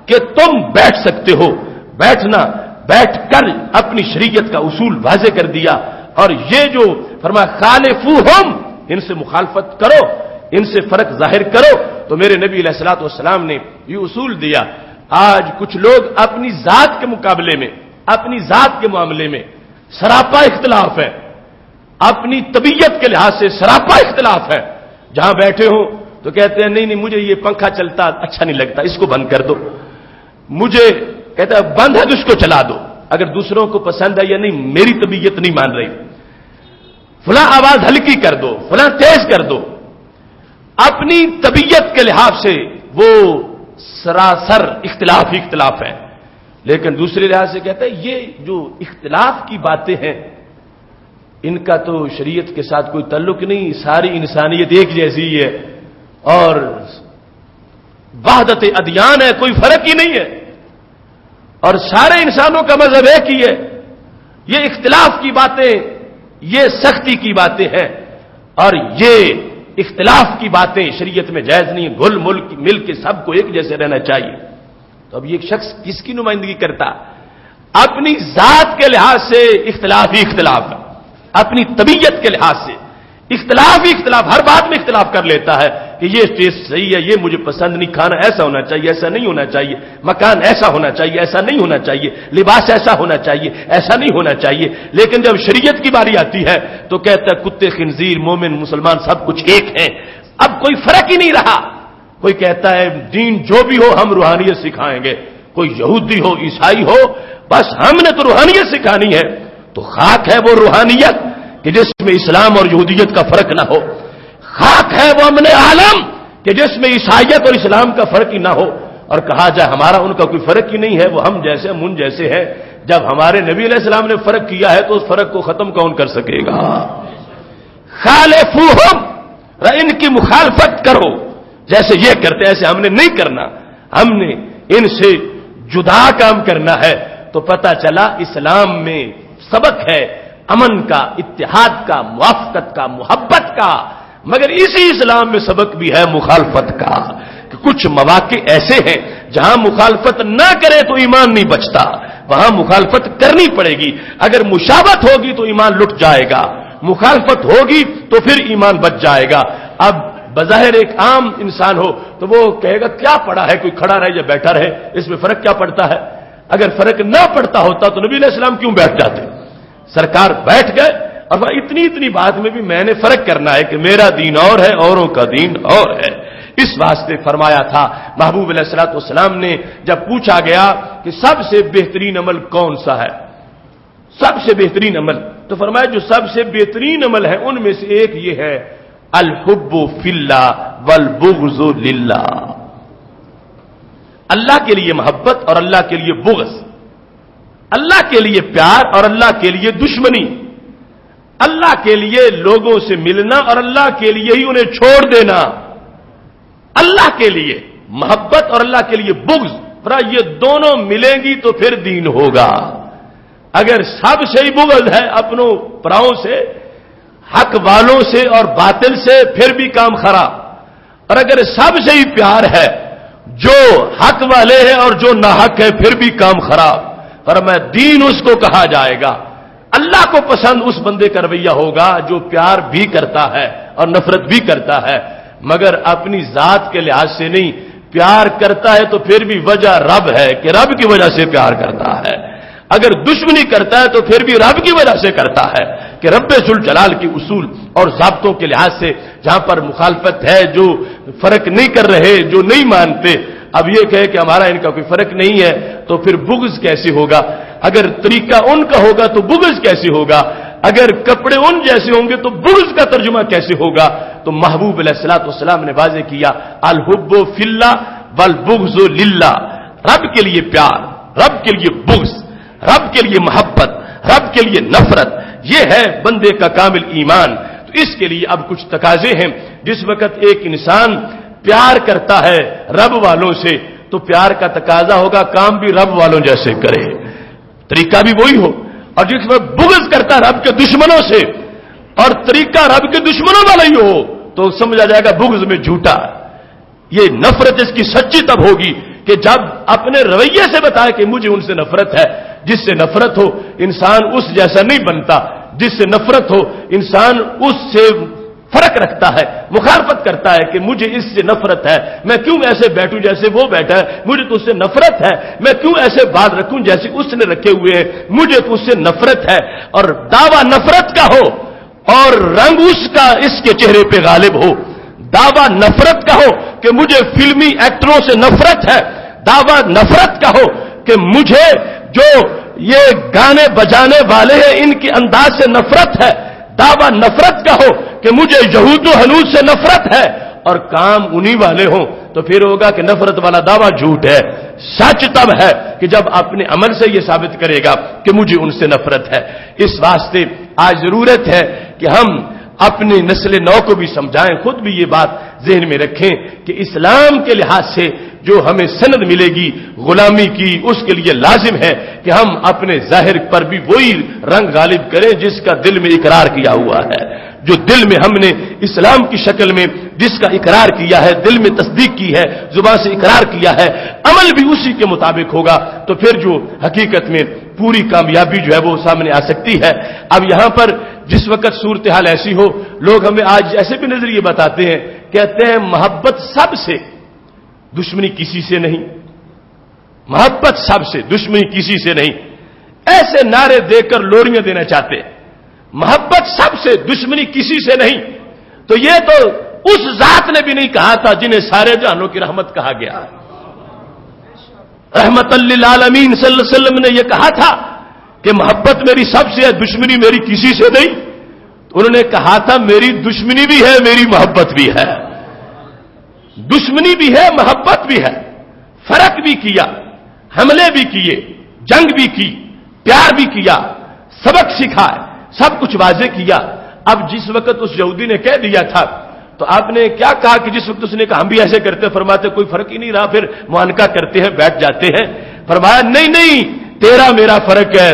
کہ تم بیٹھ سکتے ہو، بیٹھنا، بیٹھ کر اپنی شریعت کا اصول واضح کر دیا، اور یہ جو فرمایا خالفوہم، ان سے مخالفت کرو، ان سے فرق ظاہر کرو، تو میرے نبی علیہ الصلوۃ والسلام نے یہ اصول دیا۔ آج کچھ لوگ اپنی ذات کے مقابلے میں، اپنی ذات کے معاملے میں سراپا اختلاف ہے، اپنی طبیعت کے لحاظ سے سراپا اختلاف ہے، جہاں بیٹھے ہوں تو کہتے ہیں نہیں مجھے یہ پنکھا چلتا اچھا نہیں لگتا، اس کو بند کر دو، مجھے کہتا ہے بند ہے تو اس کو چلا دو، اگر دوسروں کو پسند ہے یا نہیں میری طبیعت نہیں مان رہی، فلاں آواز ہلکی کر دو، فلاں تیز کر دو۔ اپنی طبیعت کے لحاظ سے وہ سراسر اختلاف ہی اختلاف ہے، لیکن دوسرے لحاظ سے کہتا ہے یہ جو اختلاف کی باتیں ہیں ان کا تو شریعت کے ساتھ کوئی تعلق نہیں، ساری انسانیت ایک جیسی ہے اور وحدت ادیان ہے، کوئی فرق ہی نہیں ہے، اور سارے انسانوں کا مذہب ایک ہی ہے۔ یہ اختلاف کی باتیں، یہ سختی کی باتیں ہیں، اور یہ اختلاف کی باتیں شریعت میں جائز نہیں، گل مل کے سب کو ایک جیسے رہنا چاہیے۔ تو اب یہ شخص کس کی نمائندگی کرتا؟ اپنی ذات کے لحاظ سے اختلاف ہی اختلاف ہے، اپنی طبیعت کے لحاظ سے اختلاف ہی اختلاف، ہر بات میں اختلاف کر لیتا ہے کہ یہ ٹیسٹ صحیح ہے، یہ مجھے پسند نہیں، کھانا ایسا ہونا چاہیے، ایسا نہیں ہونا چاہیے، مکان ایسا ہونا چاہیے، ایسا نہیں ہونا چاہیے، لباس ایسا ہونا چاہیے، ایسا نہیں ہونا چاہیے۔ لیکن جب شریعت کی باری آتی ہے تو کہتا ہے کتے خنزیر مومن مسلمان سب کچھ ایک ہیں، اب کوئی فرق ہی نہیں رہا۔ کوئی کہتا ہے دین جو بھی ہو ہم روحانیت سکھائیں گے، کوئی یہودی ہو عیسائی ہو، بس ہم نے تو روحانیت سکھانی ہے۔ تو خاک ہے وہ روحانیت کہ جس میں اسلام اور یہودیت کا فرق نہ ہو، خاک ہے وہ امن عالم کہ جس میں عیسائیت اور اسلام کا فرق ہی نہ ہو، اور کہا جائے ہمارا ان کا کوئی فرق ہی نہیں ہے، وہ ہم جیسے ہم ان جیسے ہیں۔ جب ہمارے نبی علیہ السلام نے فرق کیا ہے تو اس فرق کو ختم کون کر سکے گا؟ خالفوہم، ان کی مخالفت کرو، جیسے یہ کرتے ایسے ہم نے نہیں کرنا، ہم نے ان سے جدا کام کرنا ہے۔ تو پتہ چلا اسلام میں سبق ہے امن کا، اتحاد کا، موافقت کا، محبت کا، مگر اسی اسلام میں سبق بھی ہے مخالفت کا، کہ کچھ مواقع ایسے ہیں جہاں مخالفت نہ کرے تو ایمان نہیں بچتا، وہاں مخالفت کرنی پڑے گی۔ اگر مشابہت ہوگی تو ایمان لٹ جائے گا، مخالفت ہوگی تو پھر ایمان بچ جائے گا۔ اب بظاہر ایک عام انسان ہو تو وہ کہے گا کیا پڑا ہے، کوئی کھڑا رہے یا بیٹھا رہے، اس میں فرق کیا پڑتا ہے؟ اگر فرق نہ پڑتا ہوتا تو نبی علیہ السلام کیوں بیٹھ جاتے؟ سرکار بیٹھ گئے اور اتنی بات میں بھی میں نے فرق کرنا ہے کہ میرا دین اور ہے، اوروں کا دین اور ہے، اس واسطے فرمایا تھا محبوب علیہ الصلوۃ والسلام نے جب پوچھا گیا کہ سب سے بہترین عمل کون سا ہے، سب سے بہترین عمل، تو فرمایا جو سب سے بہترین عمل ہے ان میں سے ایک یہ ہے الحب فی اللہ والبغض للہ، اللہ کے لیے محبت اور اللہ کے لیے بغض، اللہ کے لیے پیار اور اللہ کے لیے دشمنی، اللہ کے لیے لوگوں سے ملنا اور اللہ کے لیے ہی انہیں چھوڑ دینا، اللہ کے لیے محبت اور اللہ کے لیے بغض، یہ دونوں ملیں گی تو پھر دین ہوگا۔ اگر سب سے ہی بغض ہے اپنوں پراؤں سے، حق والوں سے اور باطل سے، پھر بھی کام خراب، اور اگر سب سے ہی پیار ہے جو حق والے ہیں اور جو ناحق ہے پھر بھی کام خراب، فرمایا دین اس کو کہا جائے گا۔ اللہ کو پسند اس بندے کا رویہ ہوگا جو پیار بھی کرتا ہے اور نفرت بھی کرتا ہے، مگر اپنی ذات کے لحاظ سے نہیں، پیار کرتا ہے تو پھر بھی وجہ رب ہے کہ رب کی وجہ سے پیار کرتا ہے، اگر دشمنی کرتا ہے تو پھر بھی رب کی وجہ سے کرتا ہے کہ رب ذوالجلال کی اصول اور ضابطوں کے لحاظ سے جہاں پر مخالفت ہے، جو فرق نہیں کر رہے، جو نہیں مانتے، اب یہ کہے کہ ہمارا ان کا کوئی فرق نہیں ہے تو پھر بغض کیسے ہوگا؟ اگر طریقہ ان کا ہوگا تو بغض کیسے ہوگا؟ اگر کپڑے ان جیسے ہوں گے تو بغض کا ترجمہ کیسے ہوگا؟ تو محبوب علیہ الصلوۃ والسلام نے واضح کیا الحب فی اللہ والبغض للہ، رب کے لیے پیار، رب کے لیے بغض، رب کے لیے محبت، رب کے لیے نفرت، یہ ہے بندے کا کامل ایمان۔ تو اس کے لیے اب کچھ تقاضے ہیں۔ جس وقت ایک انسان پیار کرتا ہے رب والوں سے تو پیار کا تقاضا ہوگا کام بھی رب والوں جیسے کرے، طریقہ بھی وہی ہو، اور جس وقت بغض کرتا رب کے دشمنوں سے اور طریقہ رب کے دشمنوں والا ہی ہو تو سمجھا جائے گا بغض میں جھوٹا۔ یہ نفرت اس کی سچی تب ہوگی کہ جب اپنے رویے سے بتائے کہ مجھے ان سے نفرت ہے۔ جس سے نفرت ہو انسان اس جیسا نہیں بنتا، جس سے نفرت ہو انسان اس سے فرق رکھتا ہے، مخالفت کرتا ہے کہ مجھے اس سے نفرت ہے، میں کیوں ایسے بیٹھوں جیسے وہ بیٹھا ہے، مجھے تو اس سے نفرت ہے، میں کیوں ایسے بات رکھوں جیسے اس نے رکھے ہوئے ہیں، مجھے تو اس سے نفرت ہے۔ اور دعویٰ نفرت کا ہو اور رنگ اس کا اس کے چہرے پہ غالب ہو، دعویٰ نفرت کا ہو کہ مجھے فلمی ایکٹروں سے نفرت ہے، دعویٰ نفرت کا ہو کہ مجھے جو یہ گانے بجانے والے ہیں ان کے انداز سے نفرت ہے، دعویٰ نفرت کا ہو کہ مجھے یہود و ہنود سے نفرت ہے، اور کام انہی والے ہوں تو پھر ہوگا کہ نفرت والا دعویٰ جھوٹ ہے۔ سچ تب ہے کہ جب اپنے عمل سے یہ ثابت کرے گا کہ مجھے ان سے نفرت ہے۔ اس واسطے آج ضرورت ہے کہ ہم اپنی نسل نو کو بھی سمجھائیں، خود بھی یہ بات ذہن میں رکھیں کہ اسلام کے لحاظ سے جو ہمیں سند ملے گی غلامی کی، اس کے لیے لازم ہے کہ ہم اپنے ظاہر پر بھی وہی رنگ غالب کریں جس کا دل میں اقرار کیا ہوا ہے، جو دل میں ہم نے اسلام کی شکل میں جس کا اقرار کیا ہے، دل میں تصدیق کی ہے، زبان سے اقرار کیا ہے، عمل بھی اسی کے مطابق ہوگا تو پھر جو حقیقت میں پوری کامیابی جو ہے وہ سامنے آ سکتی ہے۔ اب یہاں پر جس وقت صورتحال ایسی ہو، لوگ ہمیں آج ایسے بھی نظریے بتاتے ہیں، کہتے ہیں محبت سب سے، دشمنی کسی سے نہیں، محبت سب سے، دشمنی کسی سے نہیں، ایسے نعرے دے کر لوریاں دینا چاہتے ہیں، محبت سب سے، دشمنی کسی سے نہیں، تو یہ تو اس ذات نے بھی نہیں کہا تھا جنہیں سارے جہانوں کی رحمت کہا گیا، رحمت للعالمین صلی اللہ علیہ وسلم نے یہ کہا تھا کہ محبت میری سب سے ہے، دشمنی میری کسی سے نہیں، تو انہوں نے کہا تھا میری دشمنی بھی ہے، میری محبت بھی ہے، دشمنی بھی ہے، محبت بھی ہے، فرق بھی کیا، حملے بھی کیے، جنگ بھی کی، پیار بھی کیا، سبق سکھائے، سب کچھ واضح کیا۔ اب جس وقت اس یہودی نے کہہ دیا تھا تو آپ نے کیا کہا کہ جس وقت اس نے کہا ہم بھی ایسے کرتے، فرماتے کوئی فرق ہی نہیں رہا، پھر معانقہ کرتے ہیں، بیٹھ جاتے ہیں، فرمایا نہیں نہیں تیرا میرا فرق ہے،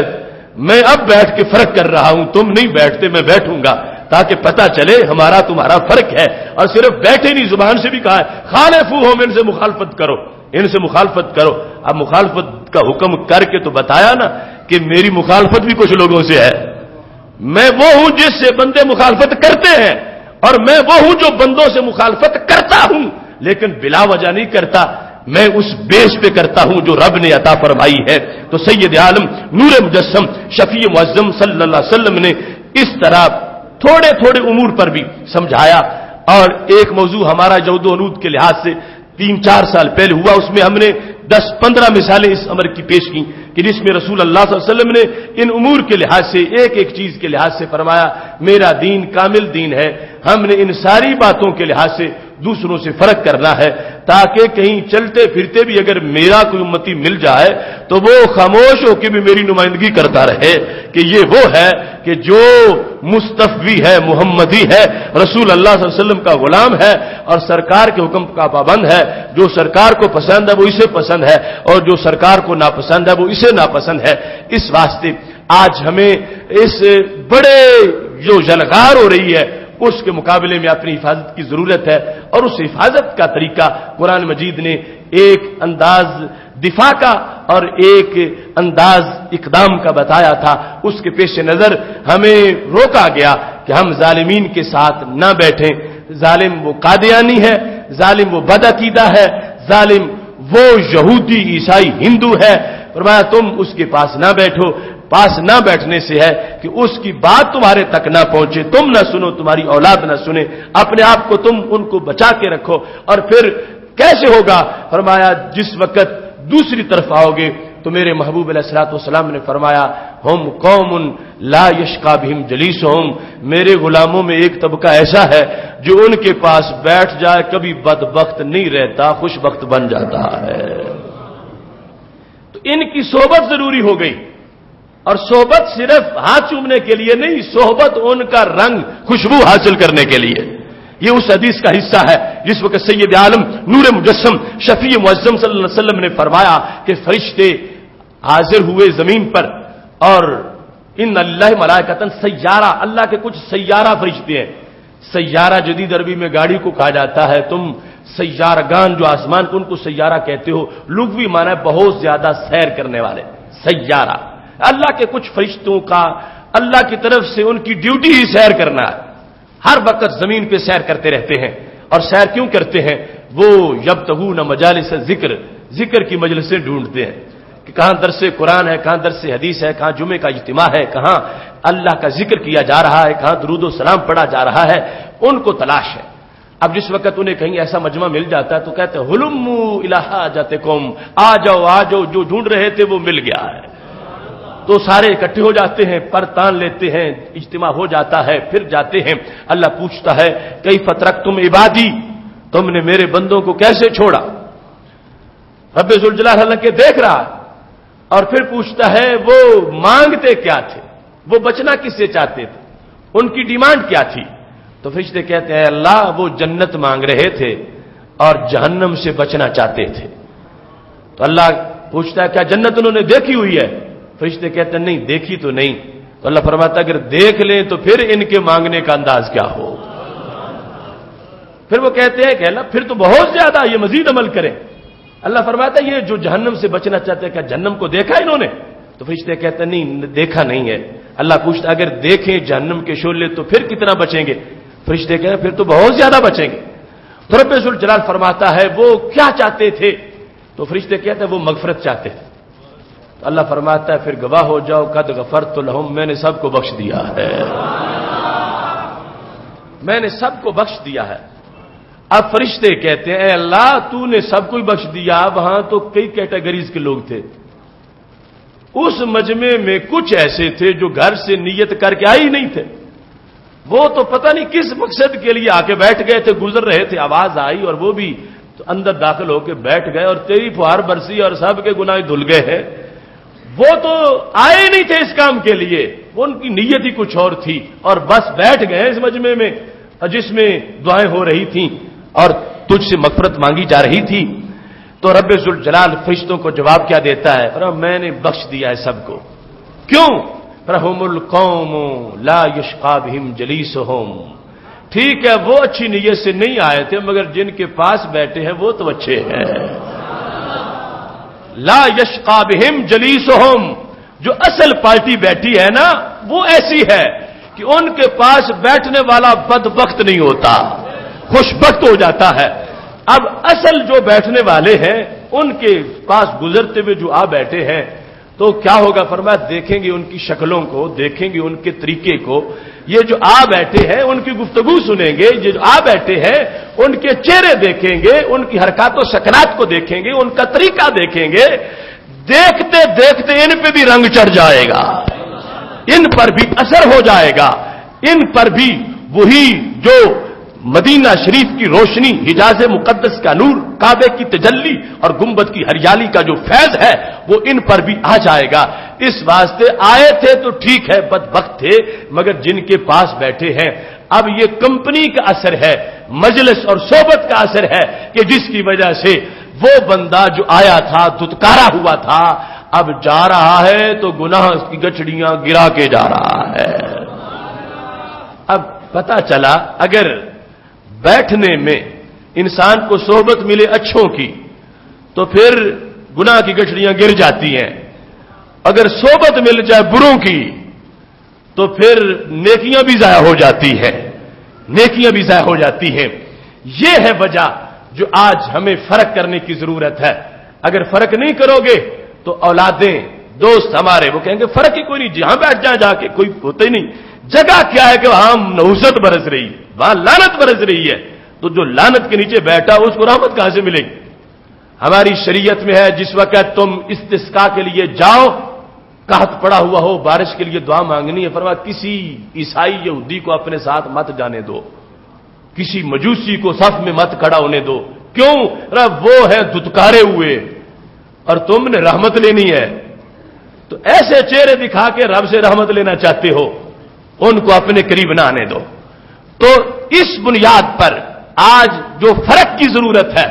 میں اب بیٹھ کے فرق کر رہا ہوں، تم نہیں بیٹھتے، میں بیٹھوں گا تاکہ پتہ چلے ہمارا تمہارا فرق ہے۔ اور صرف بیٹھے نہیں، زبان سے بھی کہا ہے خالفوہم، ان سے مخالفت کرو، ان سے مخالفت کرو۔ اب مخالفت کا حکم کر کے تو بتایا نا کہ میری مخالفت بھی کچھ لوگوں سے ہے، میں وہ ہوں جس سے بندے مخالفت کرتے ہیں اور میں وہ ہوں جو بندوں سے مخالفت کرتا ہوں لیکن بلا وجہ نہیں کرتا، میں اس بیس پہ کرتا ہوں جو رب نے عطا فرمائی ہے۔ تو سید عالم نور مجسم شفیع معظم صلی اللہ علیہ وسلم نے اس طرح تھوڑے تھوڑے امور پر بھی سمجھایا، اور ایک موضوع ہمارا جود و عنود کے لحاظ سے 3-4 سال پہلے ہوا، اس میں ہم نے 10-15 مثالیں اس امر کی پیش کی کہ جس میں رسول اللہ صلی اللہ علیہ وسلم نے ان امور کے لحاظ سے ایک ایک چیز کے لحاظ سے فرمایا میرا دین کامل دین ہے۔ ہم نے ان ساری باتوں کے لحاظ سے دوسروں سے فرق کرنا ہے تاکہ کہیں چلتے پھرتے بھی اگر میرا کوئی امتی مل جائے تو وہ خاموش ہو کے بھی میری نمائندگی کرتا رہے کہ یہ وہ ہے کہ جو مصطفی ہے، محمدی ہے، رسول اللہ صلی اللہ علیہ وسلم کا غلام ہے اور سرکار کے حکم کا پابند ہے، جو سرکار کو پسند ہے وہ اسے پسند ہے اور جو سرکار کو ناپسند ہے وہ اسے ناپسند ہے۔ اس واسطے آج ہمیں اس بڑے جو جلغار ہو رہی ہے اس کے مقابلے میں اپنی حفاظت کی ضرورت ہے، اور اس حفاظت کا طریقہ قرآن مجید نے ایک انداز دفاع کا اور ایک انداز اقدام کا بتایا تھا۔ اس کے پیش نظر ہمیں روکا گیا کہ ہم ظالمین کے ساتھ نہ بیٹھیں۔ ظالم وہ قادیانی ہے، ظالم وہ بدعقیدہ ہے، ظالم وہ یہودی عیسائی ہندو ہے، فرمایا تم اس کے پاس نہ بیٹھو۔ پاس نہ بیٹھنے سے ہے کہ اس کی بات تمہارے تک نہ پہنچے، تم نہ سنو، تمہاری اولاد نہ سنے، اپنے آپ کو تم ان کو بچا کے رکھو۔ اور پھر کیسے ہوگا؟ فرمایا جس وقت دوسری طرف آؤ گے تو میرے محبوب علیہ الصلوۃ والسلام نے فرمایا ہم قوم لا یشقی بہم جلیسہم، میرے غلاموں میں ایک طبقہ ایسا ہے جو ان کے پاس بیٹھ جائے کبھی بدبخت نہیں رہتا، خوش بخت بن جاتا ہے۔ تو ان کی صحبت ضروری ہو گئی، اور صحبت صرف ہاتھ چومنے کے لیے نہیں، صحبت ان کا رنگ خوشبو حاصل کرنے کے لیے۔ یہ اس حدیث کا حصہ ہے جس وقت سید عالم نور مجسم شفیع معظم صلی اللہ علیہ وسلم نے فرمایا کہ فرشتے حاضر ہوئے زمین پر، اور ان اللہ ملائکۃ سیارہ، اللہ کے کچھ سیارہ فرشتے ہیں۔ سیارہ جدید عربی میں گاڑی کو کہا جاتا ہے، تم سیارگان جو آسمان کو ان کو سیارہ کہتے ہو، لغوی معنی ہے بہت زیادہ سیر کرنے والے سیارہ۔ اللہ کے کچھ فرشتوں کا اللہ کی طرف سے ان کی ڈیوٹی ہی سیر کرنا ہے، ہر وقت زمین پہ سیر کرتے رہتے ہیں۔ اور سیر کیوں کرتے ہیں؟ وہ یبتغون مجالس ذکر، ذکر کی مجلسیں ڈھونڈتے ہیں کہ کہاں درس قرآن ہے، کہاں درس حدیث ہے، کہاں جمعے کا اجتماع ہے، کہاں اللہ کا ذکر کیا جا رہا ہے، کہاں درود و سلام پڑھا جا رہا ہے، ان کو تلاش ہے۔ اب جس وقت انہیں کہیں ایسا مجمع مل جاتا ہے تو کہتے ہیں ہلموا الی حاجتکم، آ جاؤ آ جاؤ، جو ڈھونڈ رہے تھے وہ مل گیا ہے۔ تو سارے اکٹھے ہو جاتے ہیں، پر تان لیتے ہیں، اجتماع ہو جاتا ہے، پھر جاتے ہیں۔ اللہ پوچھتا ہے کیف ترکتم عبادی، تم نے میرے بندوں کو کیسے چھوڑا؟ رب ذوالجلال کے دیکھ رہا، اور پھر پوچھتا ہے وہ مانگتے کیا تھے، وہ بچنا کس سے چاہتے تھے، ان کی ڈیمانڈ کیا تھی؟ تو فرشتے کہتے ہیں اللہ وہ جنت مانگ رہے تھے اور جہنم سے بچنا چاہتے تھے۔ تو اللہ پوچھتا ہے کیا جنت انہوں نے دیکھی ہوئی ہے؟ فرشتے کہتے ہیں نہیں دیکھی تو نہیں۔ تو اللہ فرماتا ہے اگر دیکھ لیں تو پھر ان کے مانگنے کا انداز کیا ہو؟ پھر وہ کہتے ہیں کہ اللہ پھر تو بہت زیادہ، یہ مزید عمل کریں۔ اللہ فرماتا ہے یہ جو جہنم سے بچنا چاہتے ہیں کیا جہنم کو دیکھا انہوں نے؟ تو فرشتے کہتے ہیں نہیں دیکھا نہیں ہے۔ اللہ پوچھتا ہے اگر دیکھیں جہنم کے شعلے تو پھر کتنا بچیں گے؟ فرشتے کہتے ہیں پھر تو بہت زیادہ بچیں گے۔ تو رب ذوالجلال فرماتا ہے وہ کیا چاہتے تھے؟ تو فرشتے کہتے ہیں وہ مغفرت چاہتے تھے۔ تو اللہ فرماتا ہے پھر گواہ ہو جاؤ قد غفرت لہم، میں نے سب کو بخش دیا ہے، میں نے سب کو بخش دیا ہے۔ اب فرشتے کہتے ہیں اے اللہ تو نے سب کو بخش دیا، وہاں تو کئی کیٹیگریز کے لوگ تھے، اس مجمع میں کچھ ایسے تھے جو گھر سے نیت کر کے آئے ہی نہیں تھے، وہ تو پتہ نہیں کس مقصد کے لیے آ کے بیٹھ گئے تھے، گزر رہے تھے، آواز آئی اور وہ بھی تو اندر داخل ہو کے بیٹھ گئے اور تیری فہار برسی اور سب کے گناہ دھل گئے ہیں۔ وہ تو آئے نہیں تھے اس کام کے لیے، وہ ان کی نیت ہی کچھ اور تھی، اور بس بیٹھ گئے اس مجمع میں جس میں دعائیں ہو رہی تھیں اور تجھ سے مغفرت مانگی جا رہی تھی۔ تو رب ذوالجلال فرشتوں کو جواب کیا دیتا ہے؟ میں نے بخش دیا ہے سب کو۔ کیوں؟ فَهُمُ الْقَوْمُ لَا يَشْقَى بِهِمْ جَلِيسُهُمْ، ٹھیک ہے وہ اچھی نیت سے نہیں آئے تھے مگر جن کے پاس بیٹھے ہیں وہ تو اچھے ہیں۔ لا یشقی بہم جلیسہم، جو اصل پارٹی بیٹھی ہے نا وہ ایسی ہے کہ ان کے پاس بیٹھنے والا بدبخت نہیں ہوتا، خوشبخت ہو جاتا ہے۔ اب اصل جو بیٹھنے والے ہیں ان کے پاس گزرتے ہوئے جو آ بیٹھے ہیں تو کیا ہوگا؟ فرمایا دیکھیں گے ان کی شکلوں کو، دیکھیں گے ان کے طریقے کو، یہ جو آ بیٹھے ہیں ان کی گفتگو سنیں گے، یہ جو آ بیٹھے ہیں ان کے چہرے دیکھیں گے، ان کی حرکات و سکنات کو دیکھیں گے، ان کا طریقہ دیکھیں گے، دیکھتے دیکھتے ان پہ بھی رنگ چڑھ جائے گا، ان پر بھی اثر ہو جائے گا، ان پر بھی وہی جو مدینہ شریف کی روشنی، حجاز مقدس کا نور، کعبے کی تجلی اور گنبد کی ہریالی کا جو فیض ہے وہ ان پر بھی آ جائے گا۔ اس واسطے آئے تھے تو ٹھیک ہے، بدبخت تھے، مگر جن کے پاس بیٹھے ہیں اب یہ کمپنی کا اثر ہے، مجلس اور صحبت کا اثر ہے کہ جس کی وجہ سے وہ بندہ جو آیا تھا دتکارا ہوا تھا اب جا رہا ہے تو گناہ کی گچڑیاں گرا کے جا رہا ہے۔ اب پتہ چلا اگر بیٹھنے میں انسان کو صحبت ملے اچھوں کی تو پھر گناہ کی گچڑیاں گر جاتی ہیں، اگر صحبت مل جائے بروں کی تو پھر نیکیاں بھی ضائع ہو جاتی ہیں، نیکیاں بھی ضائع ہو جاتی ہیں۔ یہ ہے وجہ جو آج ہمیں فرق کرنے کی ضرورت ہے۔ اگر فرق نہیں کرو گے تو اولادیں، دوست ہمارے وہ کہیں گے فرق ہی کوئی نہیں، جہاں بیٹھ جائیں جا کے کوئی ہوتا ہی نہیں، جگہ کیا ہے کہ وہاں نحوست برس رہی ہے، وہاں لعنت برس رہی ہے، تو جو لعنت کے نیچے بیٹھا اس کو رحمت کہاں سے ملے گی؟ ہماری شریعت میں ہے جس وقت تم استسقاء کے لیے جاؤ، قحط پڑا ہوا ہو، بارش کے لیے دعا مانگنی ہے، فرمایا کسی عیسائی یہودی کو اپنے ساتھ مت جانے دو، کسی مجوسی کو صف میں مت کھڑا ہونے دو، کیوں؟ وہ ہے دتکارے ہوئے اور تم نے رحمت لینی ہے، تو ایسے چہرے دکھا کے رب سے رحمت لینا چاہتے ہو، ان کو اپنے قریب نہ آنے دو۔ تو اس بنیاد پر آج جو فرق کی ضرورت ہے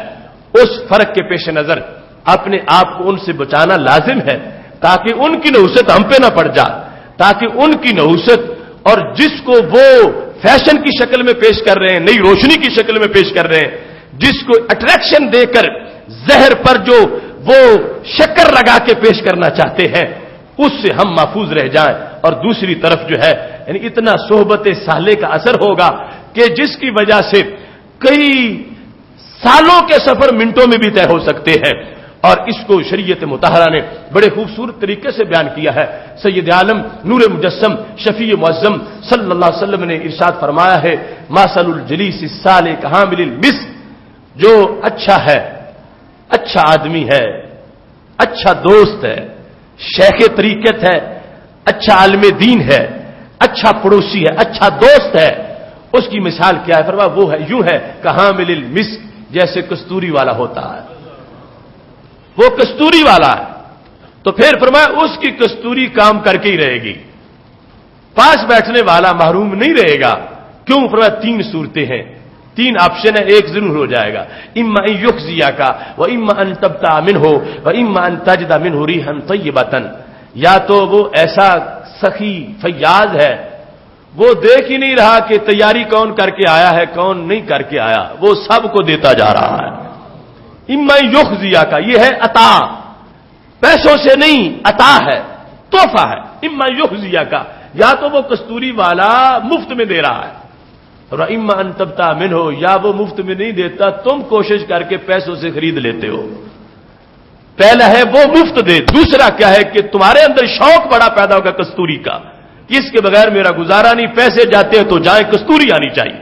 اس فرق کے پیش نظر اپنے آپ کو ان سے بچانا لازم ہے تاکہ ان کی نحوست ہم پہ نہ پڑ جائے، تاکہ ان کی نحوست اور جس کو وہ فیشن کی شکل میں پیش کر رہے ہیں، نئی روشنی کی شکل میں پیش کر رہے ہیں، جس کو اٹریکشن دے کر زہر پر جو وہ شکر لگا کے پیش کرنا چاہتے ہیں اس سے ہم محفوظ رہ جائیں۔ اور دوسری طرف جو ہے یعنی اتنا صحبت صالح کا اثر ہوگا کہ جس کی وجہ سے کئی سالوں کے سفر منٹوں میں بھی طے ہو سکتے ہیں، اور اس کو شریعت مطہرہ نے بڑے خوبصورت طریقے سے بیان کیا ہے۔ سید عالم نور مجسم شفیع معظم صلی اللہ علیہ وسلم نے ارشاد فرمایا ہے مثل الجلیس الصالح کحامل المسک، جو اچھا ہے، اچھا آدمی ہے، اچھا دوست ہے، شیخ طریقت ہے، اچھا عالم دین ہے، اچھا پڑوسی ہے، اچھا دوست ہے، اس کی مثال کیا ہے؟ فرمایا وہ ہے یوں ہے کحامل المسک، جیسے کستوری والا ہوتا ہے، وہ کستوری والا ہے، تو پھر فرمایا اس کی کستوری کام کر کے ہی رہے گی، پاس بیٹھنے والا محروم نہیں رہے گا۔ کیوں؟ فرمایا تین صورتیں ہیں، تین آپشن ہے، ایک ضرور ہو جائے گا، اما ان یخزیا کا و اما ان تبتع منہ و اما ان تجد منہ ریحا طیبۃ، یا تو وہ ایسا سخی فیاض ہے وہ دیکھ ہی نہیں رہا کہ تیاری کون کر کے آیا ہے کون نہیں کر کے آیا، وہ سب کو دیتا جا رہا ہے۔ اما یخزیا کا یہ ہے عطا، پیسوں سے نہیں عطا ہے، تحفہ ہے۔ اما یخزیا کا یا تو وہ کستوری والا مفت میں دے رہا ہے، اور اما ان تبتع منہ، یا وہ مفت میں نہیں دیتا، تم کوشش کر کے پیسوں سے خرید لیتے ہو۔ پہلا ہے وہ مفت دے، دوسرا کیا ہے کہ تمہارے اندر شوق بڑا پیدا ہوگا کستوری کا، اس کے بغیر میرا گزارا نہیں، پیسے جاتے ہیں تو جائیں، کستوری آنی چاہیے۔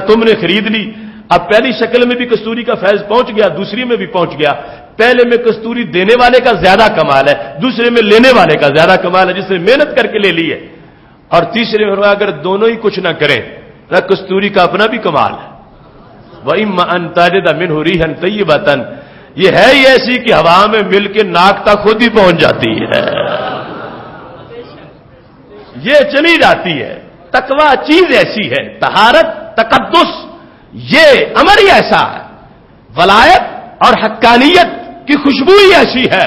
تم نے خرید لی، اب پہلی شکل میں بھی کستوری کا فیض پہنچ گیا، دوسری میں بھی پہنچ گیا۔ پہلے میں کستوری دینے والے کا زیادہ کمال ہے، دوسرے میں لینے والے کا زیادہ کمال ہے جس نے محنت کر کے لے لی ہے، اور تیسرے میں اگر دونوں ہی کچھ نہ کریں کستوری کا اپنا بھی کمال ہے۔ وَإِمَّا أَن تَجِدَ مِنْهُ رِيحًا طَيِّبَةً، یہ ہے ہی ایسی کہ ہوا میں مل کے ناک تک خود ہی پہنچ جاتی ہے، یہ چلی جاتی ہے۔ تقویٰ چیز ایسی ہے، طہارت، تقدس، یہ امر ہی ایسا ہے، ولایت اور حقانیت کی خوشبو ہی ایسی ہے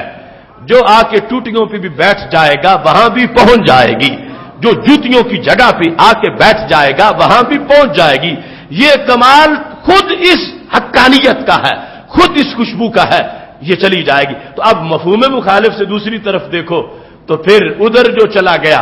جو آ کے ٹوٹیوں پہ بھی بیٹھ جائے گا وہاں بھی پہنچ جائے گی، جو جوتیوں کی جگہ پہ آ کے بیٹھ جائے گا وہاں بھی پہنچ جائے گی۔ یہ کمال خود اس حقانیت کا ہے، خود اس خوشبو کا ہے، یہ چلی جائے گی۔ تو اب مفہوم مخالف سے دوسری طرف دیکھو تو پھر ادھر جو چلا گیا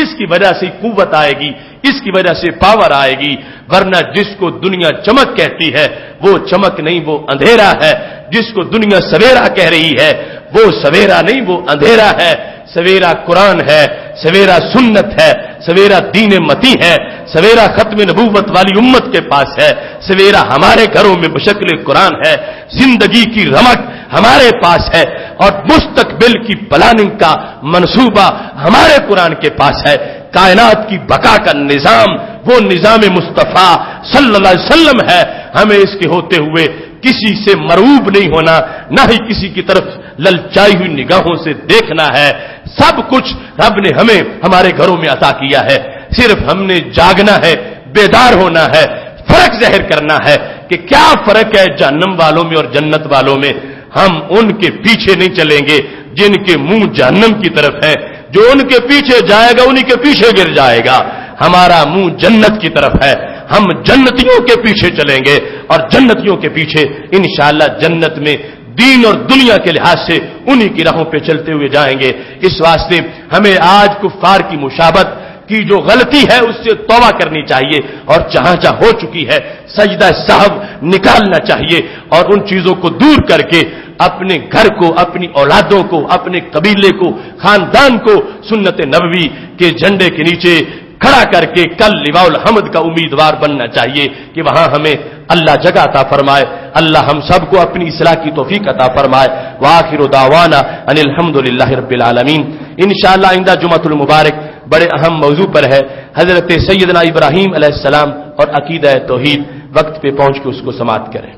اس کی وجہ سے قوت آئے گی، اس کی وجہ سے پاور آئے گی، ورنہ جس کو دنیا چمک کہتی ہے وہ چمک نہیں، وہ اندھیرا ہے۔ جس کو دنیا سویرا کہہ رہی ہے وہ سویرا نہیں، وہ اندھیرا ہے۔ سویرا قرآن ہے، سویرا سنت ہے، سویرا دین متی ہے، سویرا ختم نبوت والی امت کے پاس ہے، سویرا ہمارے گھروں میں بشکل قرآن ہے، زندگی کی رمق ہمارے پاس ہے، اور مستقبل کی پلاننگ کا منصوبہ ہمارے قرآن کے پاس ہے۔ کائنات کی بقا کا نظام وہ نظام مصطفیٰ صلی اللہ علیہ وسلم ہے۔ ہمیں اس کے ہوتے ہوئے کسی سے مرعوب نہیں ہونا، نہ ہی کسی کی طرف للچائی ہوئی نگاہوں سے دیکھنا ہے۔ سب کچھ رب نے ہمیں ہمارے گھروں میں عطا کیا ہے، صرف ہم نے جاگنا ہے، بیدار ہونا ہے، فرق ظاہر کرنا ہے کہ کیا فرق ہے جہنم والوں میں اور جنت والوں میں۔ ہم ان کے پیچھے نہیں چلیں گے جن کے منہ جہنم کی طرف ہے، جو ان کے پیچھے جائے گا انہی کے پیچھے گر جائے گا۔ ہمارا منہ جنت کی طرف ہے، ہم جنتیوں کے پیچھے چلیں گے، اور جنتیوں کے پیچھے انشاءاللہ جنت میں دین اور دنیا کے لحاظ سے انہی کی راہوں پہ چلتے ہوئے جائیں گے۔ اس واسطے ہمیں آج کفار کی مشابہت کی جو غلطی ہے اس سے توبہ کرنی چاہیے، اور جہاں جہاں ہو چکی ہے سجدہ سہو نکالنا چاہیے، اور ان چیزوں کو دور کر کے اپنے گھر کو، اپنی اولادوں کو، اپنے قبیلے کو، خاندان کو سنت نبوی کے جھنڈے کے نیچے کھڑا کر کے کل لواء الحمد کا امیدوار بننا چاہیے کہ وہاں ہمیں اللہ جگہ عطا فرمائے۔ اللہ ہم سب کو اپنی اصلاح کی توفیق عطا فرمائے۔ وآخر دعوانا ان الحمدللہ رب العالمین۔ انشاءاللہ آئندہ جمعۃ المبارک بڑے اہم موضوع پر ہے، حضرت سیدنا ابراہیم علیہ السلام اور عقیدہ توحید۔ وقت پہ پہنچ کے اس کو سماعت کریں۔